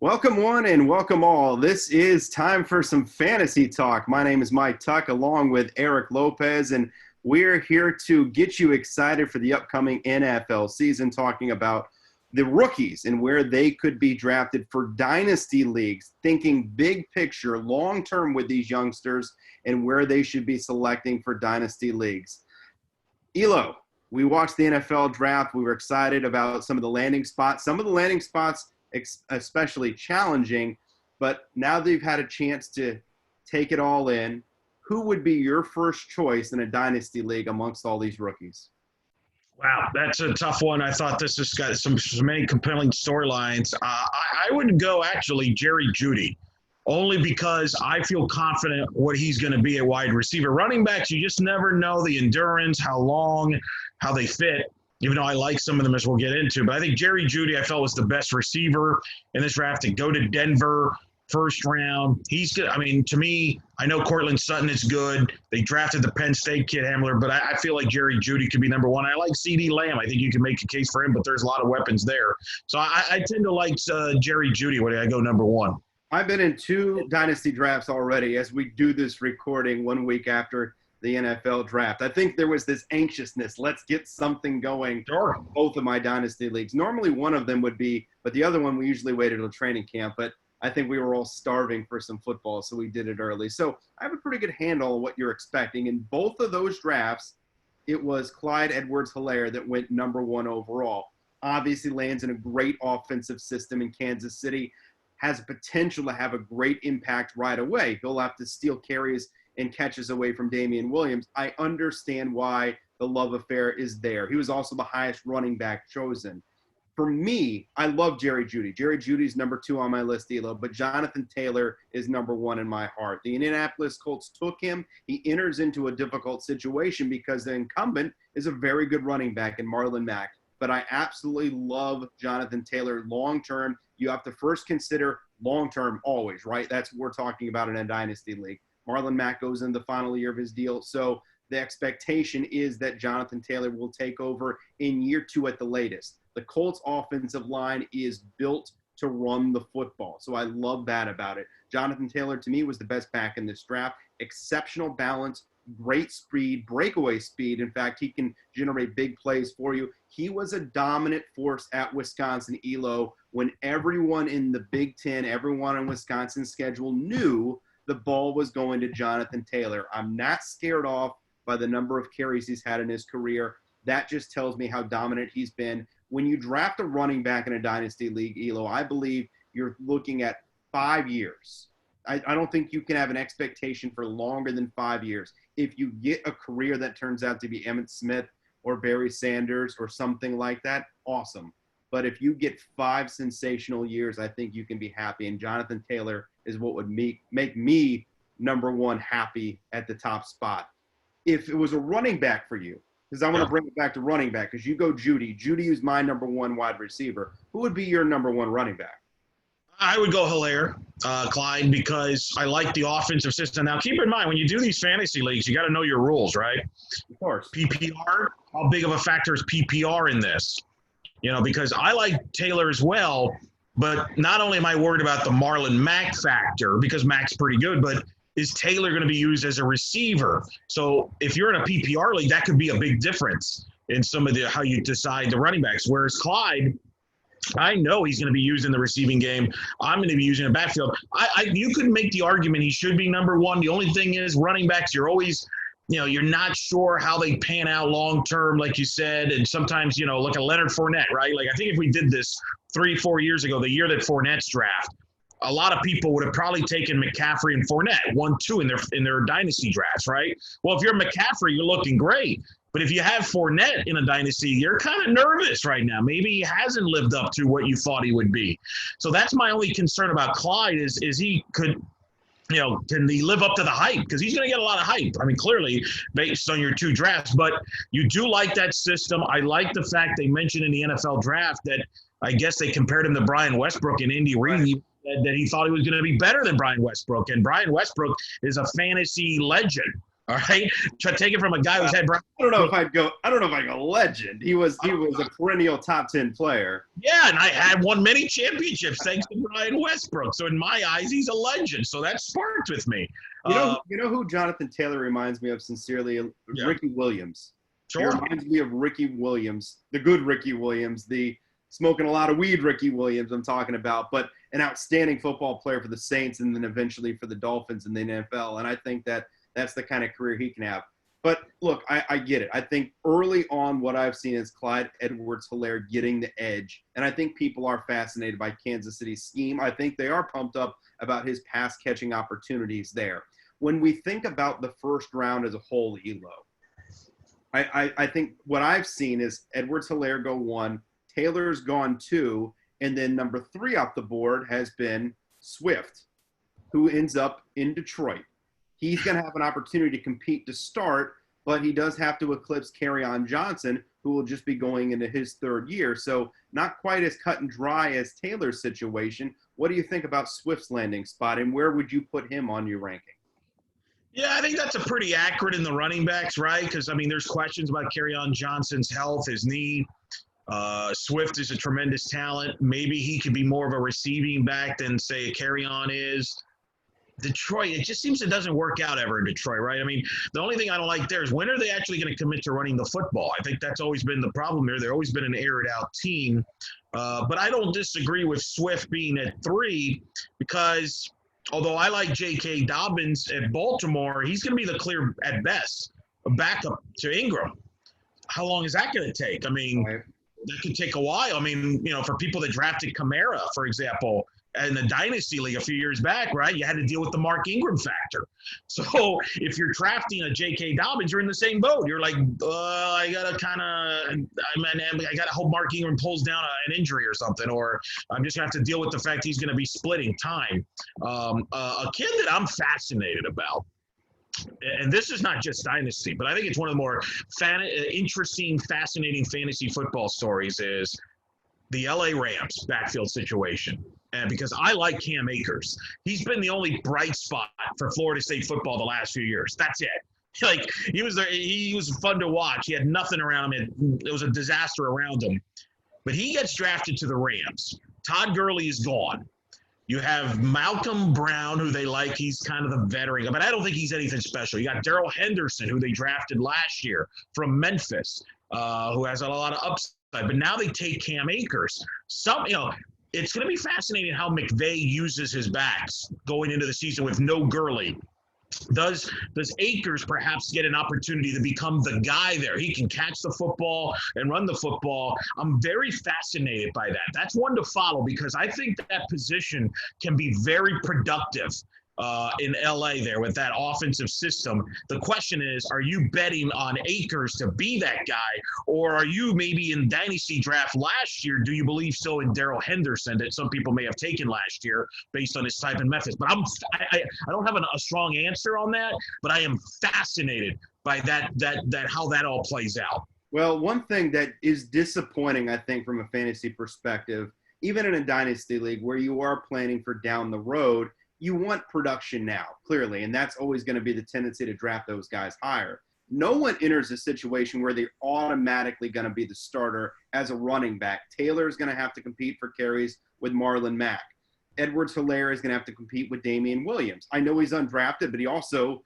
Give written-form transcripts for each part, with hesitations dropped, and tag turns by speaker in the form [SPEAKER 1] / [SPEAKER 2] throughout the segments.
[SPEAKER 1] Welcome one and welcome all. This is time for some fantasy talk. My name is Mike Tuck along with Eric Lopez, and we're here to get you excited for the upcoming NFL season, talking about the rookies and where they could be drafted for dynasty leagues, thinking big picture, long-term with these youngsters and where they should be selecting for dynasty leagues. Elo, we watched the NFL draft. We were excited about some of the landing spots. Some of the landing spots especially challenging, but now that you've had a chance to take it all in, who would be your first choice in a dynasty league amongst all these rookies?
[SPEAKER 2] Wow, that's a tough one. I thought this has got some many compelling storylines. I would go actually Jerry Jeudy, only because I feel confident what he's going to be at wide receiver. Running backs, you just never know the endurance, how long, how they fit. Even though I like some of them, as we'll get into. But I think Jerry Jeudy, I felt, was the best receiver in this draft to go to Denver first round. He's good. I mean, to me, I know Cortland Sutton is good. They drafted the Penn State kid Hamler, but I feel like Jerry Jeudy could be number one. I like CeeDee Lamb. I think you can make a case for him, but there's a lot of weapons there. So I tend to like Jerry Jeudy when I go number one.
[SPEAKER 1] I've been in two dynasty drafts already as we do this recording 1 week after the NFL draft. I think there was this anxiousness. Let's get something going.
[SPEAKER 2] Sure.
[SPEAKER 1] Both of my dynasty leagues. Normally one of them would be, but the other one we usually waited till training camp. But I think we were all starving for some football, so we did it early. So I have a pretty good handle on what you're expecting. In both of those drafts, it was Clyde Edwards-Helaire that went number one overall. Obviously lands in a great offensive system in Kansas City, has potential to have a great impact right away. He'll have to steal carries and catches away from Damian Williams. I understand why the love affair is there. He was also the highest running back chosen. For me, I love Jerry Jeudy. Jerry Jeudy's number two on my list, Elo, but Jonathan Taylor is number one in my heart. The Indianapolis Colts took him. He enters into a difficult situation because the incumbent is a very good running back in Marlon Mack. But I absolutely love Jonathan Taylor long-term. You have to first consider long-term always, right? That's what we're talking about in a dynasty league. Marlon Mack goes in the final year of his deal. So the expectation is that Jonathan Taylor will take over in year two at the latest. The Colts offensive line is built to run the football. So I love that about it. Jonathan Taylor, to me, was the best back in this draft. Exceptional balance, great speed, breakaway speed. In fact, he can generate big plays for you. He was a dominant force at Wisconsin, Elo, when everyone in the Big Ten, everyone on Wisconsin's schedule knew the ball was going to Jonathan Taylor. I'm not scared off by the number of carries he's had in his career. That just tells me how dominant he's been. When you draft a running back in a dynasty league, Elo, I believe you're looking at 5 years. I don't think you can have an expectation for longer than 5 years. If you get a career that turns out to be Emmitt Smith or Barry Sanders or something like that, awesome. But if you get 5 sensational years, I think you can be happy. And Jonathan Taylor is what would make me number one happy at the top spot. If it was a running back for you, because I want to bring it back to running back, because you go Jeudy. Jeudy is my number one wide receiver. Who would be your number one running back?
[SPEAKER 2] I would go Helaire, Clyde, because I like the offensive system. Now, keep in mind, when you do these fantasy leagues, you got to know your rules, right?
[SPEAKER 1] Of course.
[SPEAKER 2] PPR, how big of a factor is PPR in this? You know, because I like Taylor as well, but not only am I worried about the Marlon Mack factor, because Mack's pretty good, but is Taylor going to be used as a receiver? So if you're in a PPR league, that could be a big difference in some of how you decide the running backs. Whereas Clyde, I know he's going to be used in the receiving game. I'm going to be using a backfield. You could make the argument he should be number one. The only thing is running backs, you're always – you're not sure how they pan out long-term, like you said. And sometimes, look at Leonard Fournette, right? Like, I think if we did this 3-4 years ago, the year that Fournette's draft, a lot of people would have probably taken McCaffrey and Fournette 1-2 in their dynasty drafts, right? Well, if you're McCaffrey, you're looking great. But if you have Fournette in a dynasty, you're kind of nervous right now. Maybe he hasn't lived up to what you thought he would be. So that's my only concern about Clyde is he could – can he live up to the hype? Because he's going to get a lot of hype. I mean, clearly, based on your two drafts. But you do like that system. I like the fact they mentioned in the NFL draft that I guess they compared him to Brian Westbrook and Andy Reid, that he thought he was going to be better than Brian Westbrook. And Brian Westbrook is a fantasy legend. All right, try to take it from a guy who's had.
[SPEAKER 1] I don't know if I'd go. I don't know if I go legend. He was a perennial top 10 player.
[SPEAKER 2] Yeah, and I had won many championships thanks to Brian Westbrook. So in my eyes, he's a legend. So that sparked with me.
[SPEAKER 1] You know who Jonathan Taylor reminds me of sincerely?
[SPEAKER 2] Yeah.
[SPEAKER 1] Ricky Williams.
[SPEAKER 2] Sure.
[SPEAKER 1] He reminds me of Ricky Williams, the good Ricky Williams, the smoking a lot of weed Ricky Williams I'm talking about, but an outstanding football player for the Saints and then eventually for the Dolphins in the NFL. And I think that that's the kind of career he can have. But look, I get it. I think early on what I've seen is Clyde Edwards-Helaire getting the edge. And I think people are fascinated by Kansas City's scheme. I think they are pumped up about his pass catching opportunities there. When we think about the first round as a whole, Elo, I think what I've seen is Edwards-Helaire go 1, Taylor's gone 2, and then number 3 off the board has been Swift, who ends up in Detroit. He's going to have an opportunity to compete to start, but he does have to eclipse Kerryon Johnson, who will just be going into his 3rd year. So not quite as cut and dry as Taylor's situation. What do you think about Swift's landing spot, and where would you put him on your ranking?
[SPEAKER 2] Yeah, I think that's a pretty accurate in the running backs, right? Because, I mean, there's questions about Kerryon Johnson's health, his knee. Swift is a tremendous talent. Maybe he could be more of a receiving back than, say, Kerryon is. Detroit, it just seems it doesn't work out ever in Detroit, right? I mean, the only thing I don't like there is when are they actually going to commit to running the football? I think that's always been the problem here. They've always been an aired-out team. But I don't disagree with Swift being at 3 because although I like J.K. Dobbins at Baltimore, he's going to be the clear, at best, backup to Ingram. How long is that going to take? I mean, that could take a while. I mean, for people that drafted Kamara, for example, in the Dynasty League a few years back, right, you had to deal with the Mark Ingram factor. So if you're drafting a J.K. Dobbins, you're in the same boat. You're like, I got to hope Mark Ingram pulls down an injury or something, or I'm just going to have to deal with the fact he's going to be splitting time. A kid that I'm fascinated about, and this is not just Dynasty, but I think it's one of the more interesting, fascinating fantasy football stories is the LA Rams backfield situation. And because I like Cam Akers. He's been the only bright spot for Florida State football the last few years. That's it. Like, he was fun to watch. He had nothing around him. It was a disaster around him. But he gets drafted to the Rams. Todd Gurley is gone. You have Malcolm Brown, who they like. He's kind of the veteran, but I don't think he's anything special. You got Darrell Henderson, who they drafted last year from Memphis, who has a lot of upside. But now they take Cam Akers. It's going to be fascinating how McVay uses his backs going into the season with no Gurley. Does Akers perhaps get an opportunity to become the guy there? He can catch the football and run the football. I'm very fascinated by that. That's one to follow because I think that position can be very productive in LA there with that offensive system. The question is, are you betting on Akers to be that guy, or are you maybe in Dynasty draft last year? Do you believe so in Darrell Henderson that some people may have taken last year based on his type in Memphis? But I don't have a strong answer on that, but I am fascinated by that how that all plays out.
[SPEAKER 1] Well, one thing that is disappointing, I think, from a fantasy perspective, even in a Dynasty league where you are planning for down the road, you want production now, clearly, and that's always going to be the tendency to draft those guys higher. No one enters a situation where they're automatically going to be the starter as a running back. Taylor's going to have to compete for carries with Marlon Mack. Edwards-Helaire is going to have to compete with Damian Williams. I know he's undrafted, but he also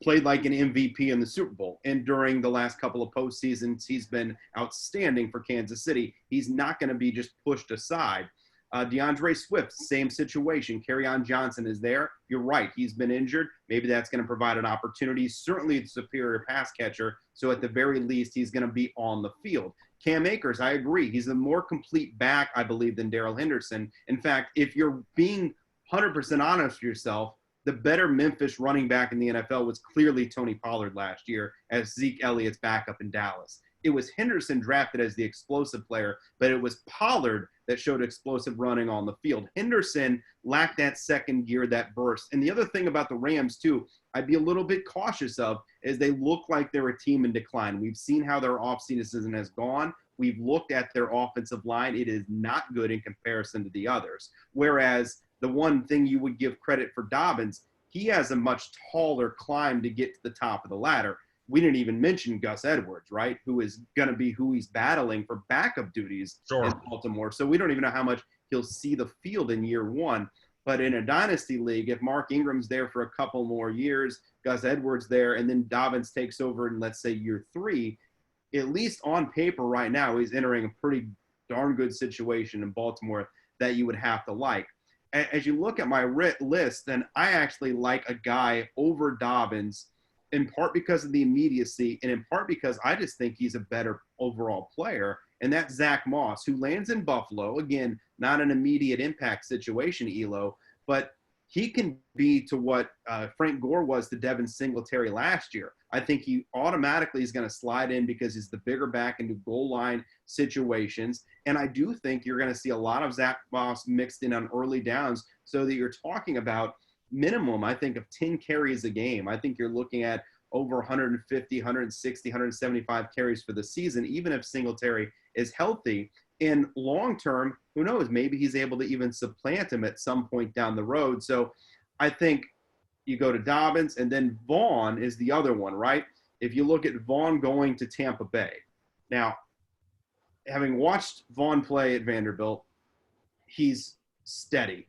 [SPEAKER 1] played like an MVP in the Super Bowl. And during the last couple of postseasons, he's been outstanding for Kansas City. He's not going to be just pushed aside. DeAndre Swift, same situation. Kerryon Johnson is there. You're right. He's been injured. Maybe that's going to provide an opportunity. Certainly the superior pass catcher. So at the very least, he's going to be on the field. Cam Akers, I agree. He's a more complete back, I believe, than Darrell Henderson. In fact, if you're being 100% honest with yourself, the better Memphis running back in the NFL was clearly Tony Pollard last year as Zeke Elliott's backup in Dallas. It was Henderson drafted as the explosive player, but it was Pollard that showed explosive running on the field. Henderson lacked that second gear, that burst. And the other thing about the Rams, too, I'd be a little bit cautious of is they look like they're a team in decline. We've seen how their offseason has gone. We've looked at their offensive line. It is not good in comparison to the others. Whereas the one thing you would give credit for Dobbins, he has a much taller climb to get to the top of the ladder. We didn't even mention Gus Edwards, right? Who is going to be who he's battling for backup duties in Baltimore. So we don't even know how much he'll see the field in year one. But in a dynasty league, if Mark Ingram's there for a couple more years, Gus Edwards there, and then Dobbins takes over in, let's say, year three, at least on paper right now, he's entering a pretty darn good situation in Baltimore that you would have to like. As you look at my list, then I actually like a guy over Dobbins, in part because of the immediacy and in part because I just think he's a better overall player, and that's Zach Moss, who lands in Buffalo. Again, not an immediate impact situation, Elo, but he can be to what Frank Gore was to Devin Singletary last year. I think he automatically is going to slide in because he's the bigger back into goal line situations. And I do think you're going to see a lot of Zach Moss mixed in on early downs so that you're talking about minimum, I think, of 10 carries a game. I think you're looking at over 150, 160, 175 carries for the season, even if Singletary is healthy. And long term, who knows, maybe he's able to even supplant him at some point down the road. So I think you go to Dobbins, and then Vaughn is the other one, right? If you look at Vaughn going to Tampa Bay. Now, having watched Vaughn play at Vanderbilt, he's steady.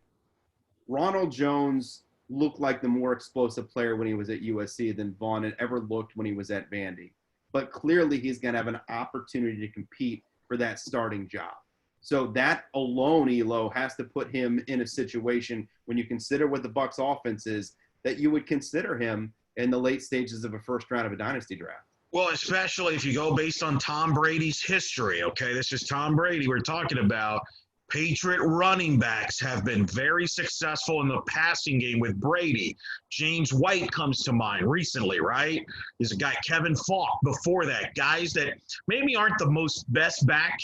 [SPEAKER 1] Ronald Jones looked like the more explosive player when he was at USC than Vaughn had ever looked when he was at Vandy. But clearly he's going to have an opportunity to compete for that starting job. So that alone, Elo, has to put him in a situation when you consider what the Bucs offense is, that you would consider him in the late stages of a first round of a dynasty draft.
[SPEAKER 2] Well, especially if you go based on Tom Brady's history, okay? This is Tom Brady we're talking about. Patriot running backs have been very successful in the passing game with Brady. James White comes to mind recently, right? There's a guy, Kevin Falk, before that. Guys that maybe aren't the most best back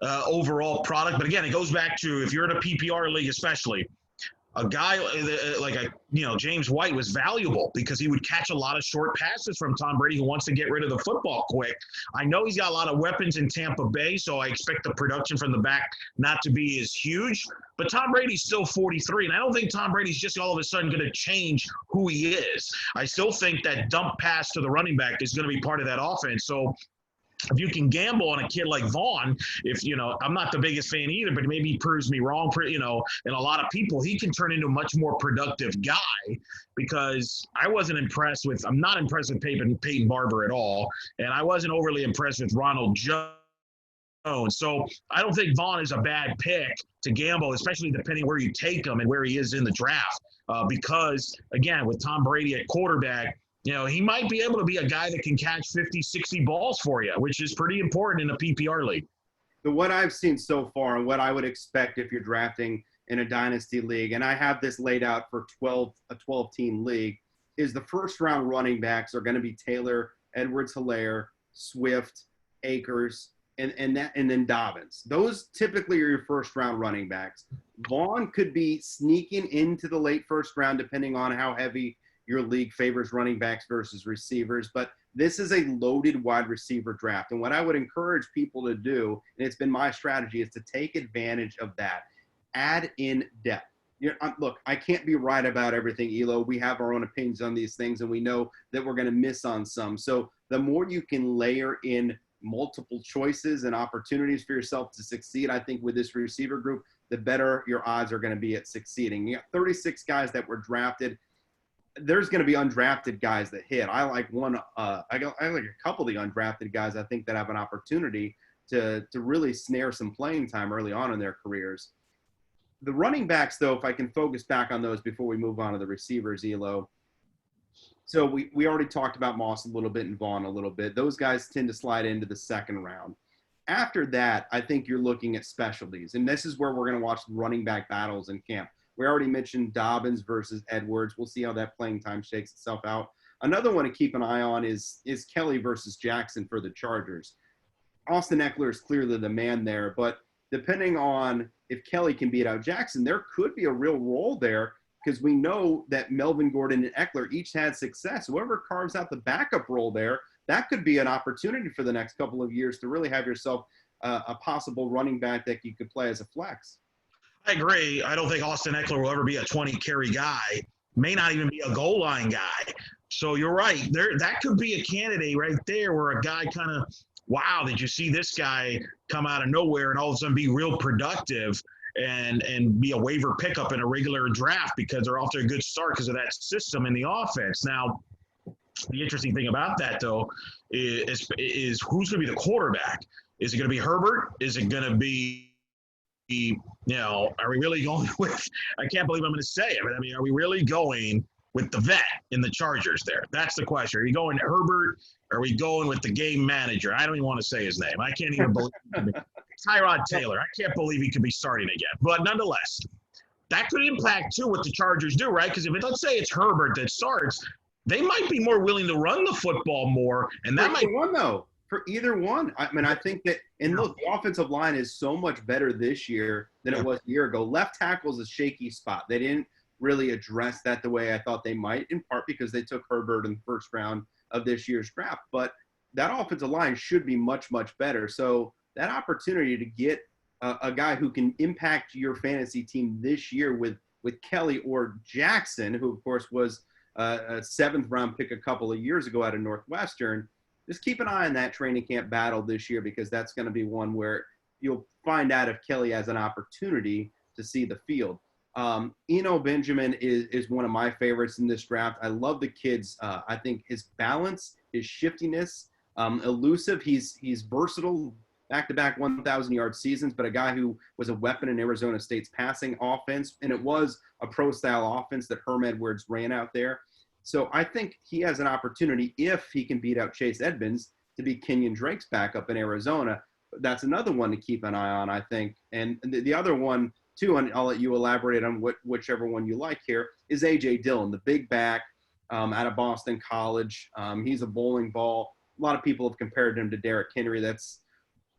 [SPEAKER 2] overall product, but again, it goes back to if you're in a PPR league especially, a guy like James White was valuable because he would catch a lot of short passes from Tom Brady, who wants to get rid of the football quick. I know he's got a lot of weapons in Tampa Bay, so I expect the production from the back not to be as huge. But Tom Brady's still 43, and I don't think Tom Brady's just all of a sudden going to change who he is. I still think that dump pass to the running back is going to be part of that offense. So if you can gamble on a kid like Vaughn, I'm not the biggest fan either, but maybe he proves me wrong, and a lot of people, he can turn into a much more productive guy because I'm not impressed with Peyton Barber at all, and I wasn't overly impressed with Ronald Jones. So I don't think Vaughn is a bad pick to gamble, especially depending where you take him and where he is in the draft, because, again, with Tom Brady at quarterback, he might be able to be a guy that can catch 50, 60 balls for you, which is pretty important in a PPR league.
[SPEAKER 1] So what I've seen so far and what I would expect if you're drafting in a dynasty league, and I have this laid out for a 12-team league, is the first-round running backs are going to be Taylor, Edwards-Helaire, Swift, Akers, and then Dobbins. Those typically are your first-round running backs. Vaughn could be sneaking into the late first round depending on how heavy your league favors running backs versus receivers, but this is a loaded wide receiver draft. And what I would encourage people to do, and it's been my strategy, is to take advantage of that. Add in depth. Look, I can't be right about everything, Elo. We have our own opinions on these things, and we know that we're going to miss on some. So the more you can layer in multiple choices and opportunities for yourself to succeed, I think with this receiver group, the better your odds are going to be at succeeding. You got 36 guys that were drafted. There's going to be undrafted guys that hit. I like I like a couple of the undrafted guys I think that have an opportunity to really snare some playing time early on in their careers. The running backs, though, if I can focus back on those before we move on to the receivers, Elo. So we already talked about Moss a little bit and Vaughn a little bit. Those guys tend to slide into the second round. After that, I think you're looking at specialties, and this is where we're going to watch running back battles in camp. We already mentioned Dobbins versus Edwards. We'll see how that playing time shakes itself out. Another one to keep an eye on is Kelly versus Jackson for the Chargers. Austin Eckler is clearly the man there, but depending on if Kelly can beat out Jackson, there could be a real role there because we know that Melvin Gordon and Eckler each had success. Whoever carves out the backup role there, that could be an opportunity for the next couple of years to really have yourself a possible running back that you could play as a flex.
[SPEAKER 2] I agree. I don't think Austin Eckler will ever be a 20-carry guy, may not even be a goal line guy. So you're right. That could be a candidate right there where a guy kind of, wow, did you see this guy come out of nowhere and all of a sudden be real productive and be a waiver pickup in a regular draft because they're off to a good start because of that system in the offense. Now, the interesting thing about that, though, is who's going to be the quarterback? Is it going to be Herbert? Is it going to be, are we really going with – I can't believe I'm going to say it, but, are we really going with the vet in the Chargers there? That's the question. Are we going to Herbert? Are we going with the game manager? I don't even want to say his name. I can't even believe it. Tyrod Taylor. I can't believe he could be starting again. But nonetheless, that could impact, too, what the Chargers do, right? Because let's say it's Herbert that starts, they might be more willing to run the football more. And that might –
[SPEAKER 1] one, though. For either one. I think that – and look, the offensive line is so much better this year than it was a year ago. Left tackle is a shaky spot. They didn't really address that the way I thought they might, in part because they took Herbert in the first round of this year's draft. But that offensive line should be much, much better. So that opportunity to get a guy who can impact your fantasy team this year with Kelly or Jackson, who, of course, was a seventh-round pick a couple of years ago out of Northwestern, just keep an eye on that training camp battle this year because that's going to be one where you'll find out if Kelly has an opportunity to see the field. Eno Benjamin is one of my favorites in this draft. I love the kid's. I think his balance, his shiftiness, elusive. He's versatile, back-to-back 1,000-yard seasons, but a guy who was a weapon in Arizona State's passing offense, and it was a pro-style offense that Herm Edwards ran out there. So I think he has an opportunity, if he can beat out Chase Edmonds, to be Kenyon Drake's backup in Arizona. That's another one to keep an eye on, I think. And the other one, too, and I'll let you elaborate on whichever one you like here, is A.J. Dillon, the big back out of Boston College. He's a bowling ball. A lot of people have compared him to Derrick Henry.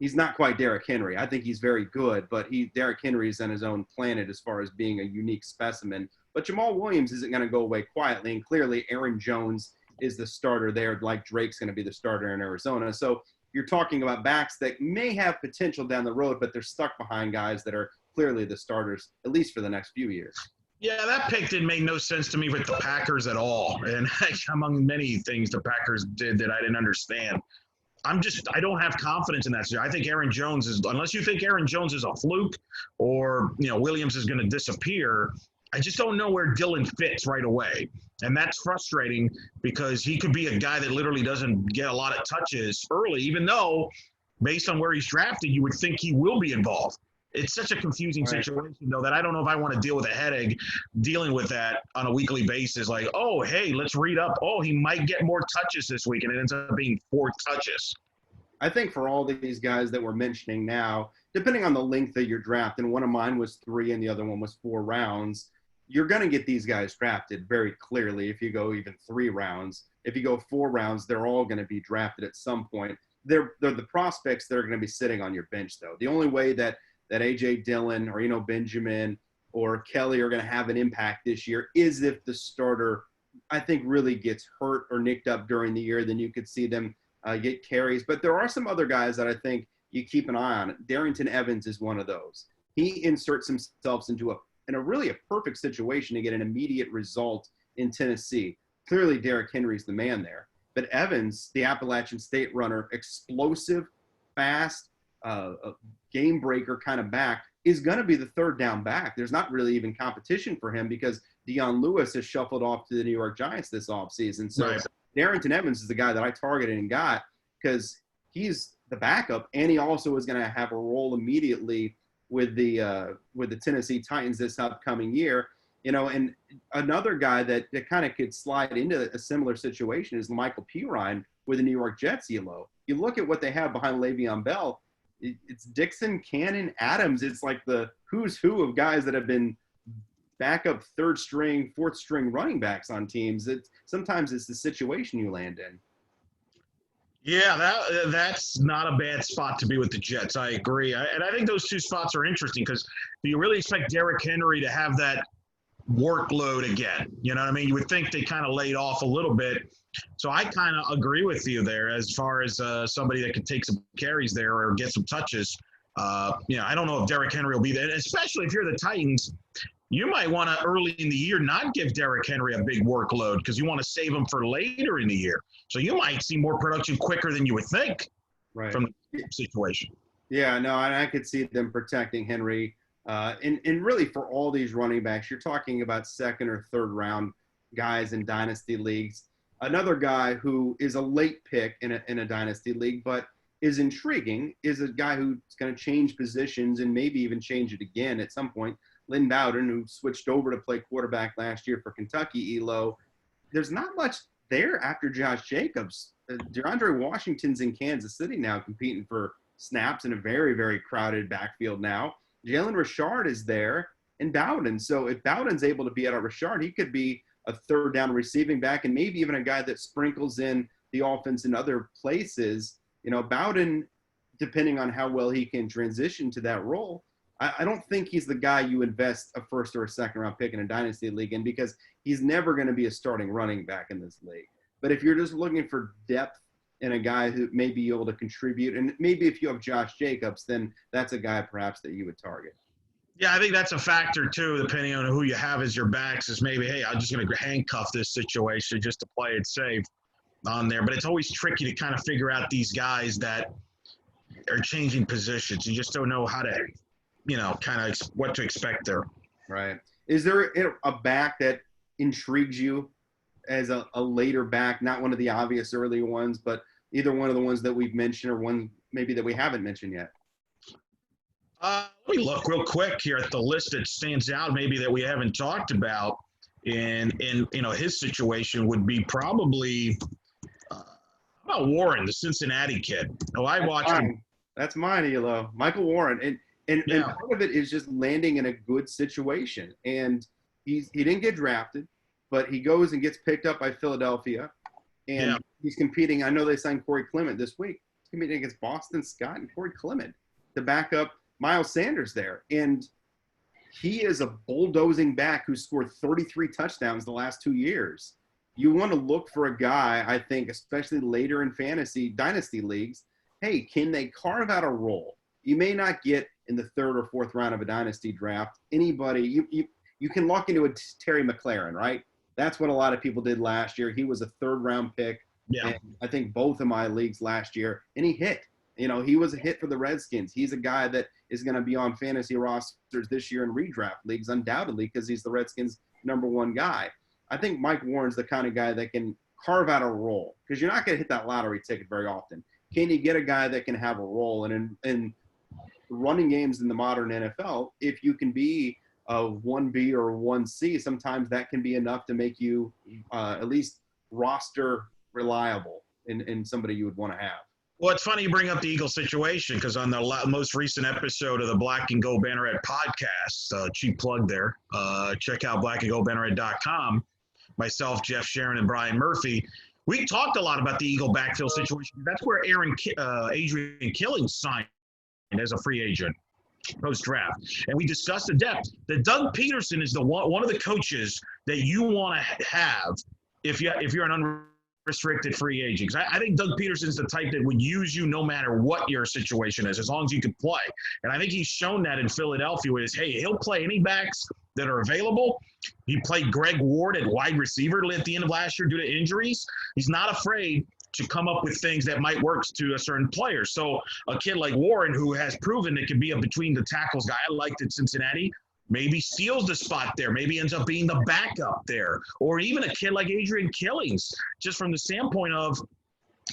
[SPEAKER 1] He's not quite Derrick Henry. I think he's very good, but Derrick Henry is on his own planet as far as being a unique specimen. But Jamal Williams isn't going to go away quietly, and clearly Aaron Jones is the starter there, like Drake's going to be the starter in Arizona. So you're talking about backs that may have potential down the road, but they're stuck behind guys that are clearly the starters, at least for the next few years.
[SPEAKER 2] Yeah, that pick didn't make no sense to me with the Packers at all. And among many things the Packers did that I didn't understand. I don't have confidence in that. I think Aaron Jones is, unless you think Aaron Jones is a fluke or, Williams is going to disappear, I just don't know where Dillon fits right away. And that's frustrating because he could be a guy that literally doesn't get a lot of touches early, even though based on where he's drafted, you would think he will be involved. It's such a confusing situation, though, that I don't know if I want to deal with a headache dealing with that on a weekly basis. Like, oh, hey, let's read up. Oh, he might get more touches this week, and it ends up being 4 touches.
[SPEAKER 1] I think for all these guys that we're mentioning now, depending on the length of your draft, and one of mine was 3 and the other one was 4 rounds, you're going to get these guys drafted very clearly if you go even 3 rounds. If you go 4 rounds, they're all going to be drafted at some point. They're the prospects that are going to be sitting on your bench, though. The only way that A.J. Dillon or Benjamin or Kelly are going to have an impact this year is if the starter, I think, really gets hurt or nicked up during the year. Then you could see them get carries. But there are some other guys that I think you keep an eye on. Darrington Evans is one of those. He inserts himself into a really a perfect situation to get an immediate result in Tennessee. Clearly, Derrick Henry's the man there. But Evans, the Appalachian State runner, explosive, fast, game breaker kind of back, is going to be the third down back. There's not really even competition for him because Dion Lewis has shuffled off to the New York Giants this offseason. So right. Darrington Evans is the guy that I targeted and got because he's the backup, and he also is going to have a role immediately with the Tennessee Titans this upcoming year. And another guy that kind of could slide into a similar situation is Michael Pirine with the New York Jets. You look at what they have behind Le'Veon Bell. It's Dixon, Cannon, Adams. It's like the who's who of guys that have been backup 3rd string, 4th string running backs on teams. Sometimes it's the situation you land in.
[SPEAKER 2] Yeah, that's not a bad spot to be with the Jets. I agree. And I think those 2 spots are interesting because do you really expect Derrick Henry to have that workload again? You know what I mean? You would think they kind of laid off a little bit. So I kind of agree with you there as far as somebody that could take some carries there or get some touches. I don't know if Derrick Henry will be there, especially if you're the Titans. you might want to early in the year not give Derrick Henry a big workload because you want to save him for later in the year. So you might see more production quicker than you would think from the situation.
[SPEAKER 1] Yeah, no, I could see them protecting Henry. And really for all these running backs, you're talking about second or third round guys in dynasty leagues. Another guy who is a late pick in a dynasty league, but is intriguing, is a guy who's going to change positions and maybe even change it again at some point. Lynn Bowden, who switched over to play quarterback last year for Kentucky ELO. There's not much there after Josh Jacobs. DeAndre Washington's in Kansas City now competing for snaps in a very, very crowded backfield now. Jalen Richard is there and Bowden. So if Bowden's able to be at a Richard, he could be a third down receiving back and maybe even a guy that sprinkles in the offense in other places. You know, Bowden, depending on how well he can transition to that role, I don't think he's the guy you invest a first or a second round pick in a dynasty league in because he's never going to be a starting running back in this league. But if you're just looking for depth in a guy who may be able to contribute, and maybe if you have Josh Jacobs, then that's a guy perhaps that you would target.
[SPEAKER 2] Yeah, I think that's a factor too, depending on who you have as your backs, is maybe, hey, I'm just going to handcuff this situation just to play it safe on there. But it's always tricky to kind of figure out these guys that are changing positions. You just don't know how to, you know, kind of what to expect there.
[SPEAKER 1] Right. Is there a back that intrigues you as a later back, not one of the obvious early ones, but either one of the ones that we've mentioned or one maybe that we haven't mentioned yet?
[SPEAKER 2] Let me look real quick here at the list that stands out maybe that we haven't talked about. And you know, his situation would be probably how about Warren, the Cincinnati kid. Oh, I watched him.
[SPEAKER 1] That's mine, Elo. Michael Warren. And part of it is just landing in a good situation. And he didn't get drafted, but he goes and gets picked up by Philadelphia. And he's competing. I know they signed Corey Clement this week. He's competing against Boston Scott and Corey Clement to back up Miles Sanders there. And he is a bulldozing back who scored 33 touchdowns the last 2 years. You want to look for a guy, I think, especially later in fantasy dynasty leagues. Hey, can they carve out a role? You may not get in the third or fourth round of a dynasty draft anybody. You can lock into a Terry McLaurin, right? That's what a lot of people did last year. He was a third round pick.
[SPEAKER 2] Yeah.
[SPEAKER 1] And I think both of my leagues last year, and he hit. You know, he was a hit for the Redskins. He's a guy that is going to be on fantasy rosters this year in redraft leagues, undoubtedly, because he's the Redskins' #1 guy. I think Mike Warren's the kind of guy that can carve out a role because you're not going to hit that lottery ticket very often. Can you get a guy that can have a role? And in running games in the modern NFL, if you can be a 1B or 1C, sometimes that can be enough to make you at least roster reliable in somebody you would want to have.
[SPEAKER 2] Well, it's funny you bring up the Eagles situation because on the most recent episode of the Black and Gold Banneret podcast, cheap plug there, check out blackandgoldbanneret.com, myself, Jeff Sharon, and Brian Murphy, we talked a lot about the Eagle backfield situation. That's where Adrian Killing signed as a free agent post-draft. And we discussed the depth that Doug Peterson is one of the coaches that you want to have if you're an unrestricted free agent. Because I think Doug Peterson's the type that would use you no matter what your situation is, as long as you can play. And I think he's shown that in Philadelphia with his, hey, he'll play any backs that are available. He played Greg Ward at wide receiver at the end of last year due to injuries. He's not afraid to come up with things that might work to a certain player. So a kid like Warren, who has proven that can be a between the tackles guy, I liked at Cincinnati, maybe steals the spot there, maybe ends up being the backup there, or even a kid like Adrian Killings, just from the standpoint of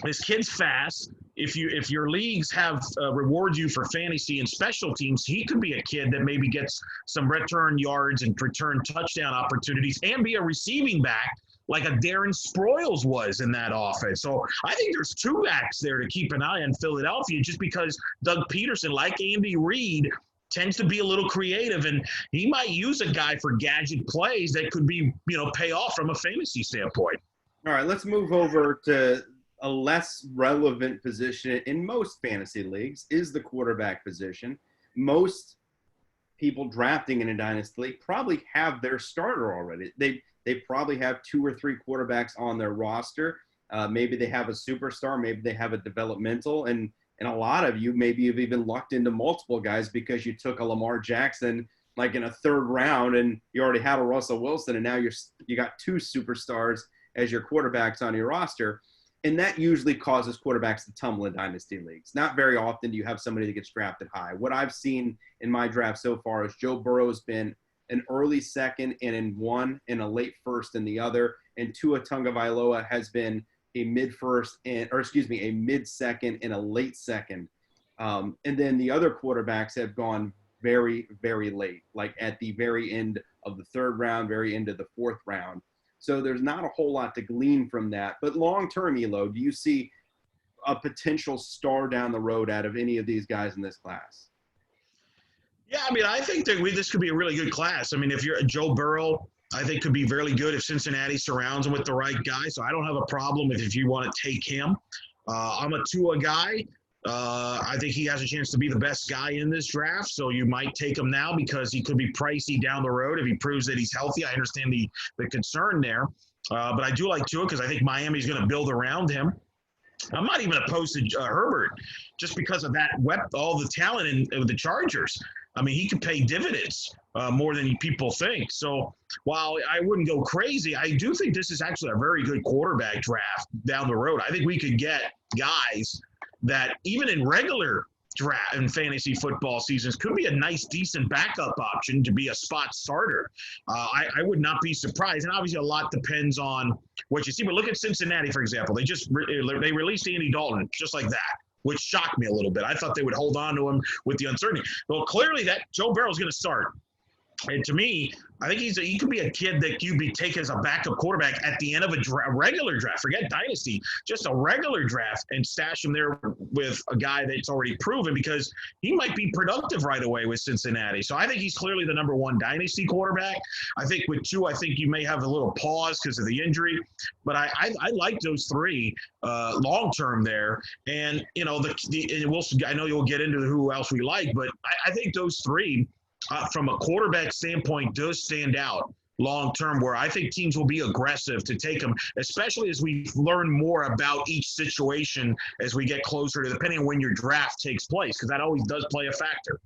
[SPEAKER 2] this kid's fast. If your leagues have reward you for fantasy and special teams, he could be a kid that maybe gets some return yards and return touchdown opportunities and be a receiving back like a Darren Sproles was in that offense. So I think there's two backs there to keep an eye on Philadelphia, just because Doug Peterson, like Andy Reid, tends to be a little creative, and he might use a guy for gadget plays that could be, pay off from a fantasy standpoint.
[SPEAKER 1] All right, let's move over to a less relevant position in most fantasy leagues is the quarterback position. Most people drafting in a dynasty league probably have their starter already. They probably have 2 or 3 quarterbacks on their roster. Maybe they have a superstar, maybe they have a developmental, and a lot of you maybe you've even lucked into multiple guys because you took a Lamar Jackson like in a third round, and you already had a Russell Wilson, and now you got two superstars as your quarterbacks on your roster. And that usually causes quarterbacks to tumble in dynasty leagues. Not very often do you have somebody that gets drafted high. What I've seen in my draft so far is Joe Burrow's been an early second and in one, and a late first in the other. And Tua Tagovailoa has been a mid second and a late second. And then the other quarterbacks have gone very, very late, like at the very end of the third round, very end of the fourth round. So there's not a whole lot to glean from that. But long-term, Elo, do you see a potential star down the road out of any of these guys in this class?
[SPEAKER 2] Yeah, I mean, I think that this could be a really good class. I mean, if you're Joe Burrow, I think could be really good if Cincinnati surrounds him with the right guy. So I don't have a problem if you want to take him. I'm a Tua guy. I think he has a chance to be the best guy in this draft, so you might take him now because he could be pricey down the road if he proves that he's healthy. I understand the concern there, but I do like Tua because I think Miami's going to build around him. I'm not even opposed to Herbert just because of that all the talent in the Chargers. I mean, he could pay dividends more than people think. So while I wouldn't go crazy, I do think this is actually a very good quarterback draft down the road. I think we could get guys that even in regular draft and fantasy football seasons could be a nice, decent backup option to be a spot starter. I would not be surprised. And obviously a lot depends on what you see. But look at Cincinnati, for example. They released Andy Dalton just like that, which shocked me a little bit. I thought they would hold on to him with the uncertainty. Well, clearly that Joe Burrow's going to start. And to me, I think he could be a kid that you'd be taking as a backup quarterback at the end of a regular draft. Forget dynasty, just a regular draft, and stash him there with a guy that's already proven because he might be productive right away with Cincinnati. So I think he's clearly the number one dynasty quarterback. I think with two, I think you may have a little pause because of the injury, but I like those three long term there. And you know I know you'll get into who else we like, but I think those three. From a quarterback standpoint, does stand out long term, where I think teams will be aggressive to take them, especially as we learn more about each situation as we get closer to, depending on when your draft takes place, because that always does play a factor.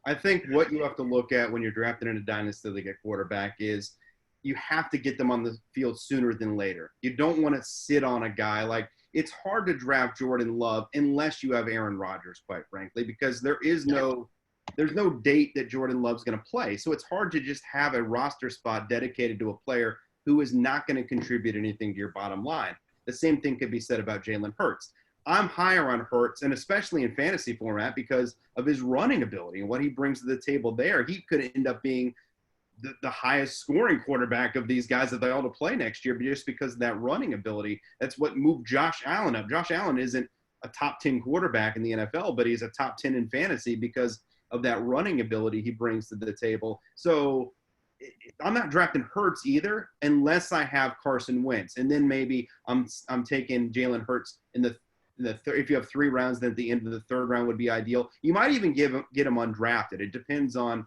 [SPEAKER 1] I think what you have to look at when you're drafting in a dynasty league at quarterback is you have to get them on the field sooner than later. You don't want to sit on a guy. Like, it's hard to draft Jordan Love unless you have Aaron Rodgers, quite frankly, because there's no date that Jordan Love's going to play. So it's hard to just have a roster spot dedicated to a player who is not going to contribute anything to your bottom line. The same thing could be said about Jalen Hurts. I'm higher on Hurts, and especially in fantasy format, because of his running ability and what he brings to the table there. He could end up being the highest scoring quarterback of these guys that they all to play next year, just because of that running ability. That's what moved Josh Allen up. Josh Allen isn't a top 10 quarterback in the NFL, but he's a top 10 in fantasy because of that running ability he brings to the table. So I'm not drafting Hurts either unless I have Carson Wentz. And then maybe I'm taking Jalen Hurts in the if you have 3 rounds, then at the end of the third round would be ideal. You might even get him undrafted. It depends on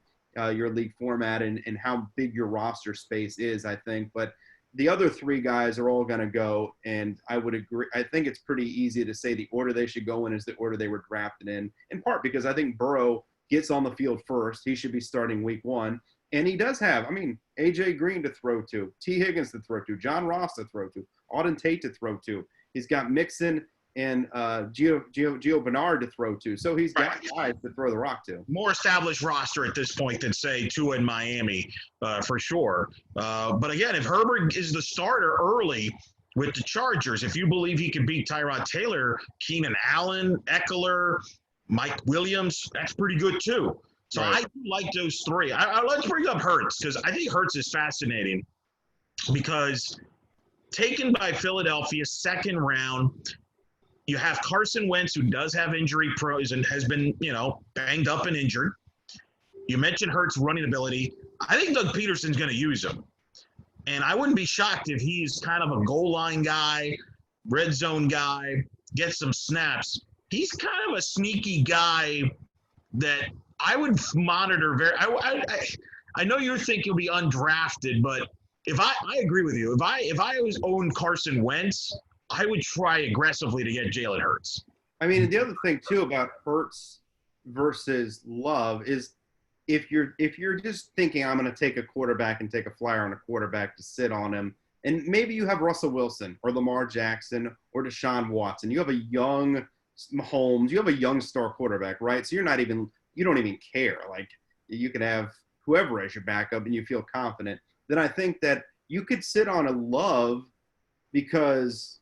[SPEAKER 1] your league format and how big your roster space is, I think. But the other 3 guys are all going to go, and I would agree. I think it's pretty easy to say the order they should go in is the order they were drafted in part because I think Burrow gets on the field first. He should be starting week 1. And he does have, A.J. Green to throw to, T. Higgins to throw to, John Ross to throw to, Auden Tate to throw to. He's got Mixon and Gio Bernard to throw to. So he's got guys to throw the rock to.
[SPEAKER 2] More established roster at this point than, say, Tua in Miami, for sure. But again, if Herbert is the starter early with the Chargers, if you believe he can beat Tyrod Taylor, Keenan Allen, Eckler, Mike Williams, that's pretty good too. So right. I do like those 3. Let's bring up Hurts because I think Hurts is fascinating because taken by Philadelphia, second round, you have Carson Wentz, who does have injury pros and has been, banged up and injured. You mentioned Hurts' running ability. I think Doug Peterson's going to use him. And I wouldn't be shocked if he's kind of a goal line guy, red zone guy, gets some snaps. He's kind of a sneaky guy that I would monitor very. I know you think he'll be undrafted, but if I agree with you. If I always owned Carson Wentz, I would try aggressively to get Jalen Hurts.
[SPEAKER 1] The other thing too about Hurts versus Love is if you're just thinking I'm going to take a quarterback and take a flyer on a quarterback to sit on him, and maybe you have Russell Wilson or Lamar Jackson or Deshaun Watson, you have a young Mahomes, you have a young star quarterback, right? So you don't even care. Like, you can have whoever as your backup and you feel confident. Then I think that you could sit on a Love, because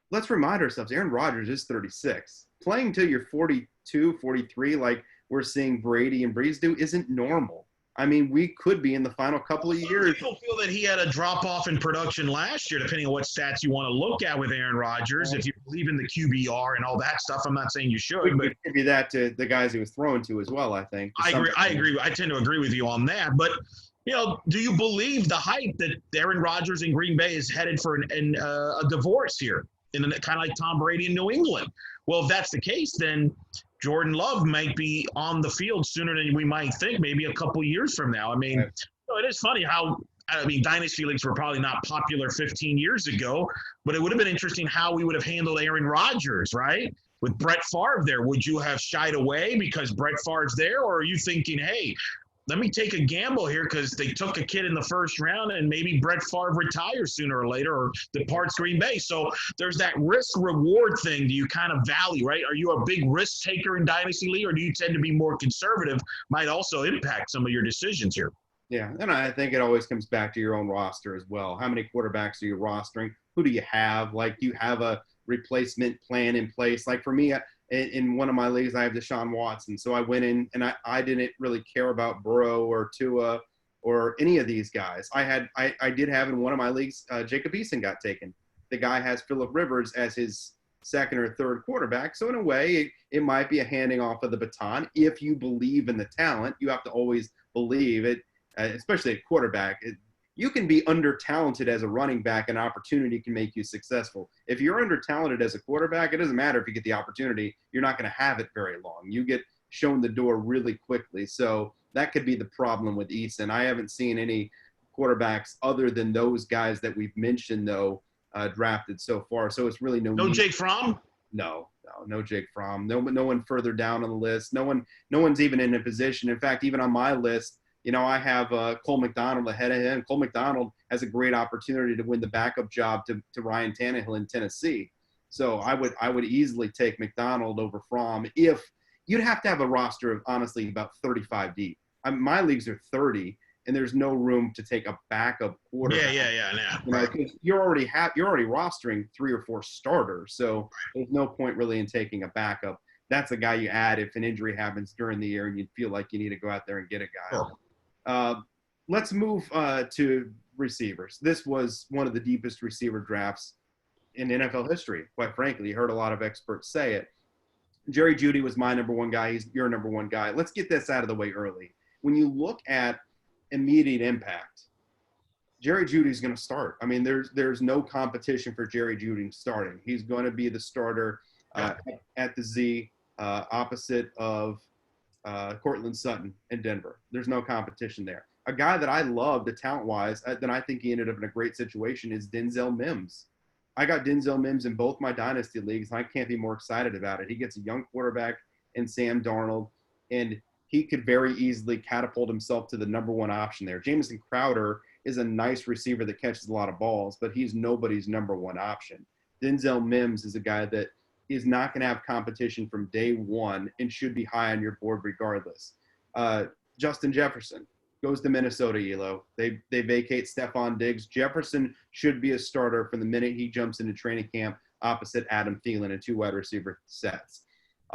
[SPEAKER 1] let's remind ourselves, Aaron Rodgers is 36. Playing till you're 42, 43, like we're seeing Brady and Breeze do, isn't normal. I mean, we could be in the final couple of years.
[SPEAKER 2] People feel that he had a drop-off in production last year, depending on what stats you want to look at with Aaron Rodgers. If you believe in the QBR and all that stuff, I'm not saying you should.
[SPEAKER 1] We
[SPEAKER 2] but
[SPEAKER 1] could attribute that to the guys he was throwing to as well, I think.
[SPEAKER 2] I agree. I tend to agree with you on that. But, do you believe the hype that Aaron Rodgers in Green Bay is headed for a divorce here, kind of like Tom Brady in New England? Well, if that's the case, then Jordan Love might be on the field sooner than we might think, maybe a couple years from now. I mean, it is funny how, Dynasty leagues were probably not popular 15 years ago, but it would have been interesting how we would have handled Aaron Rodgers, right? With Brett Favre there, would you have shied away because Brett Favre's there? Or are you thinking, hey, let me take a gamble here because they took a kid in the first round and maybe Brett Favre retires sooner or later or departs Green Bay? So there's that risk-reward thing. Do you kind of value, right? Are you a big risk taker in Dynasty League, or do you tend to be more conservative? Might also impact some of your decisions here.
[SPEAKER 1] Yeah, and I think it always comes back to your own roster as well. How many quarterbacks are you rostering? Who do you have? Like, do you have a replacement plan in place? Like, for me, in one of my leagues, I have Deshaun Watson. So I went in and I didn't really care about Burrow or Tua or any of these guys. I did have in one of my leagues, Jacob Eason got taken. The guy has Phillip Rivers as his second or third quarterback. So in a way, it might be a handing off of the baton. If you believe in the talent, you have to always believe it, especially at quarterback. You can be under-talented as a running back. An opportunity can make you successful. If you're under-talented as a quarterback, it doesn't matter if you get the opportunity. You're not going to have it very long. You get shown the door really quickly. So that could be the problem with Eason. I haven't seen any quarterbacks other than those guys that we've mentioned, though, drafted so far. So it's really no
[SPEAKER 2] Jake Fromm?
[SPEAKER 1] No Jake Fromm. No one further down on the list. No one's even in a position. In fact, even on my list, I have Cole McDonald ahead of him. Cole McDonald has a great opportunity to win the backup job to Ryan Tannehill in Tennessee. So I would easily take McDonald over Fromm. If you'd have to have a roster of, honestly, about 35 deep. My leagues are 30, and there's no room to take a backup quarterback.
[SPEAKER 2] Yeah.
[SPEAKER 1] You're already rostering 3 or 4 starters, so there's no point really in taking a backup. That's a guy you add if an injury happens during the year and you feel like you need to go out there and get a guy.
[SPEAKER 2] Sure.
[SPEAKER 1] Let's move to receivers. This was one of the deepest receiver drafts in NFL history, quite frankly. You heard a lot of experts say it. Jerry Jeudy was my number one guy. He's your number one guy. Let's get this out of the way early. When you look at immediate impact, Jerry Jeudy's going to start. I mean, there's no competition for Jerry Jeudy starting. He's going to be the starter at the Z, opposite of Cortland Sutton in Denver. There's no competition there. A guy that I love, the talent-wise, that I think he ended up in a great situation is Denzel Mims. I got Denzel Mims in both my Dynasty leagues, and I can't be more excited about it. He gets a young quarterback in Sam Darnold, and he could very easily catapult himself to the number one option there. Jamison Crowder is a nice receiver that catches a lot of balls, but he's nobody's number one option. Denzel Mims is a guy that is not going to have competition from day one and should be high on your board regardless. Justin Jefferson goes to Minnesota, Elo. They vacate Stephon Diggs. Jefferson should be a starter from the minute he jumps into training camp opposite Adam Thielen and 2 wide receiver sets.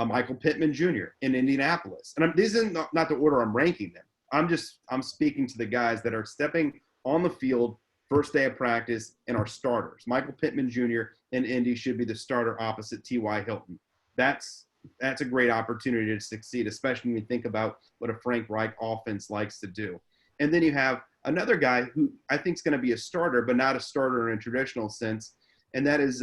[SPEAKER 1] Michael Pittman Jr. in Indianapolis. And this is not the order I'm ranking them. I'm speaking to the guys that are stepping on the field first day of practice and are starters. Michael Pittman Jr. in Indy should be the starter opposite T.Y. Hilton. That's a great opportunity to succeed, especially when you think about what a Frank Reich offense likes to do. And then you have another guy who I think is going to be a starter, but not a starter in a traditional sense, and that is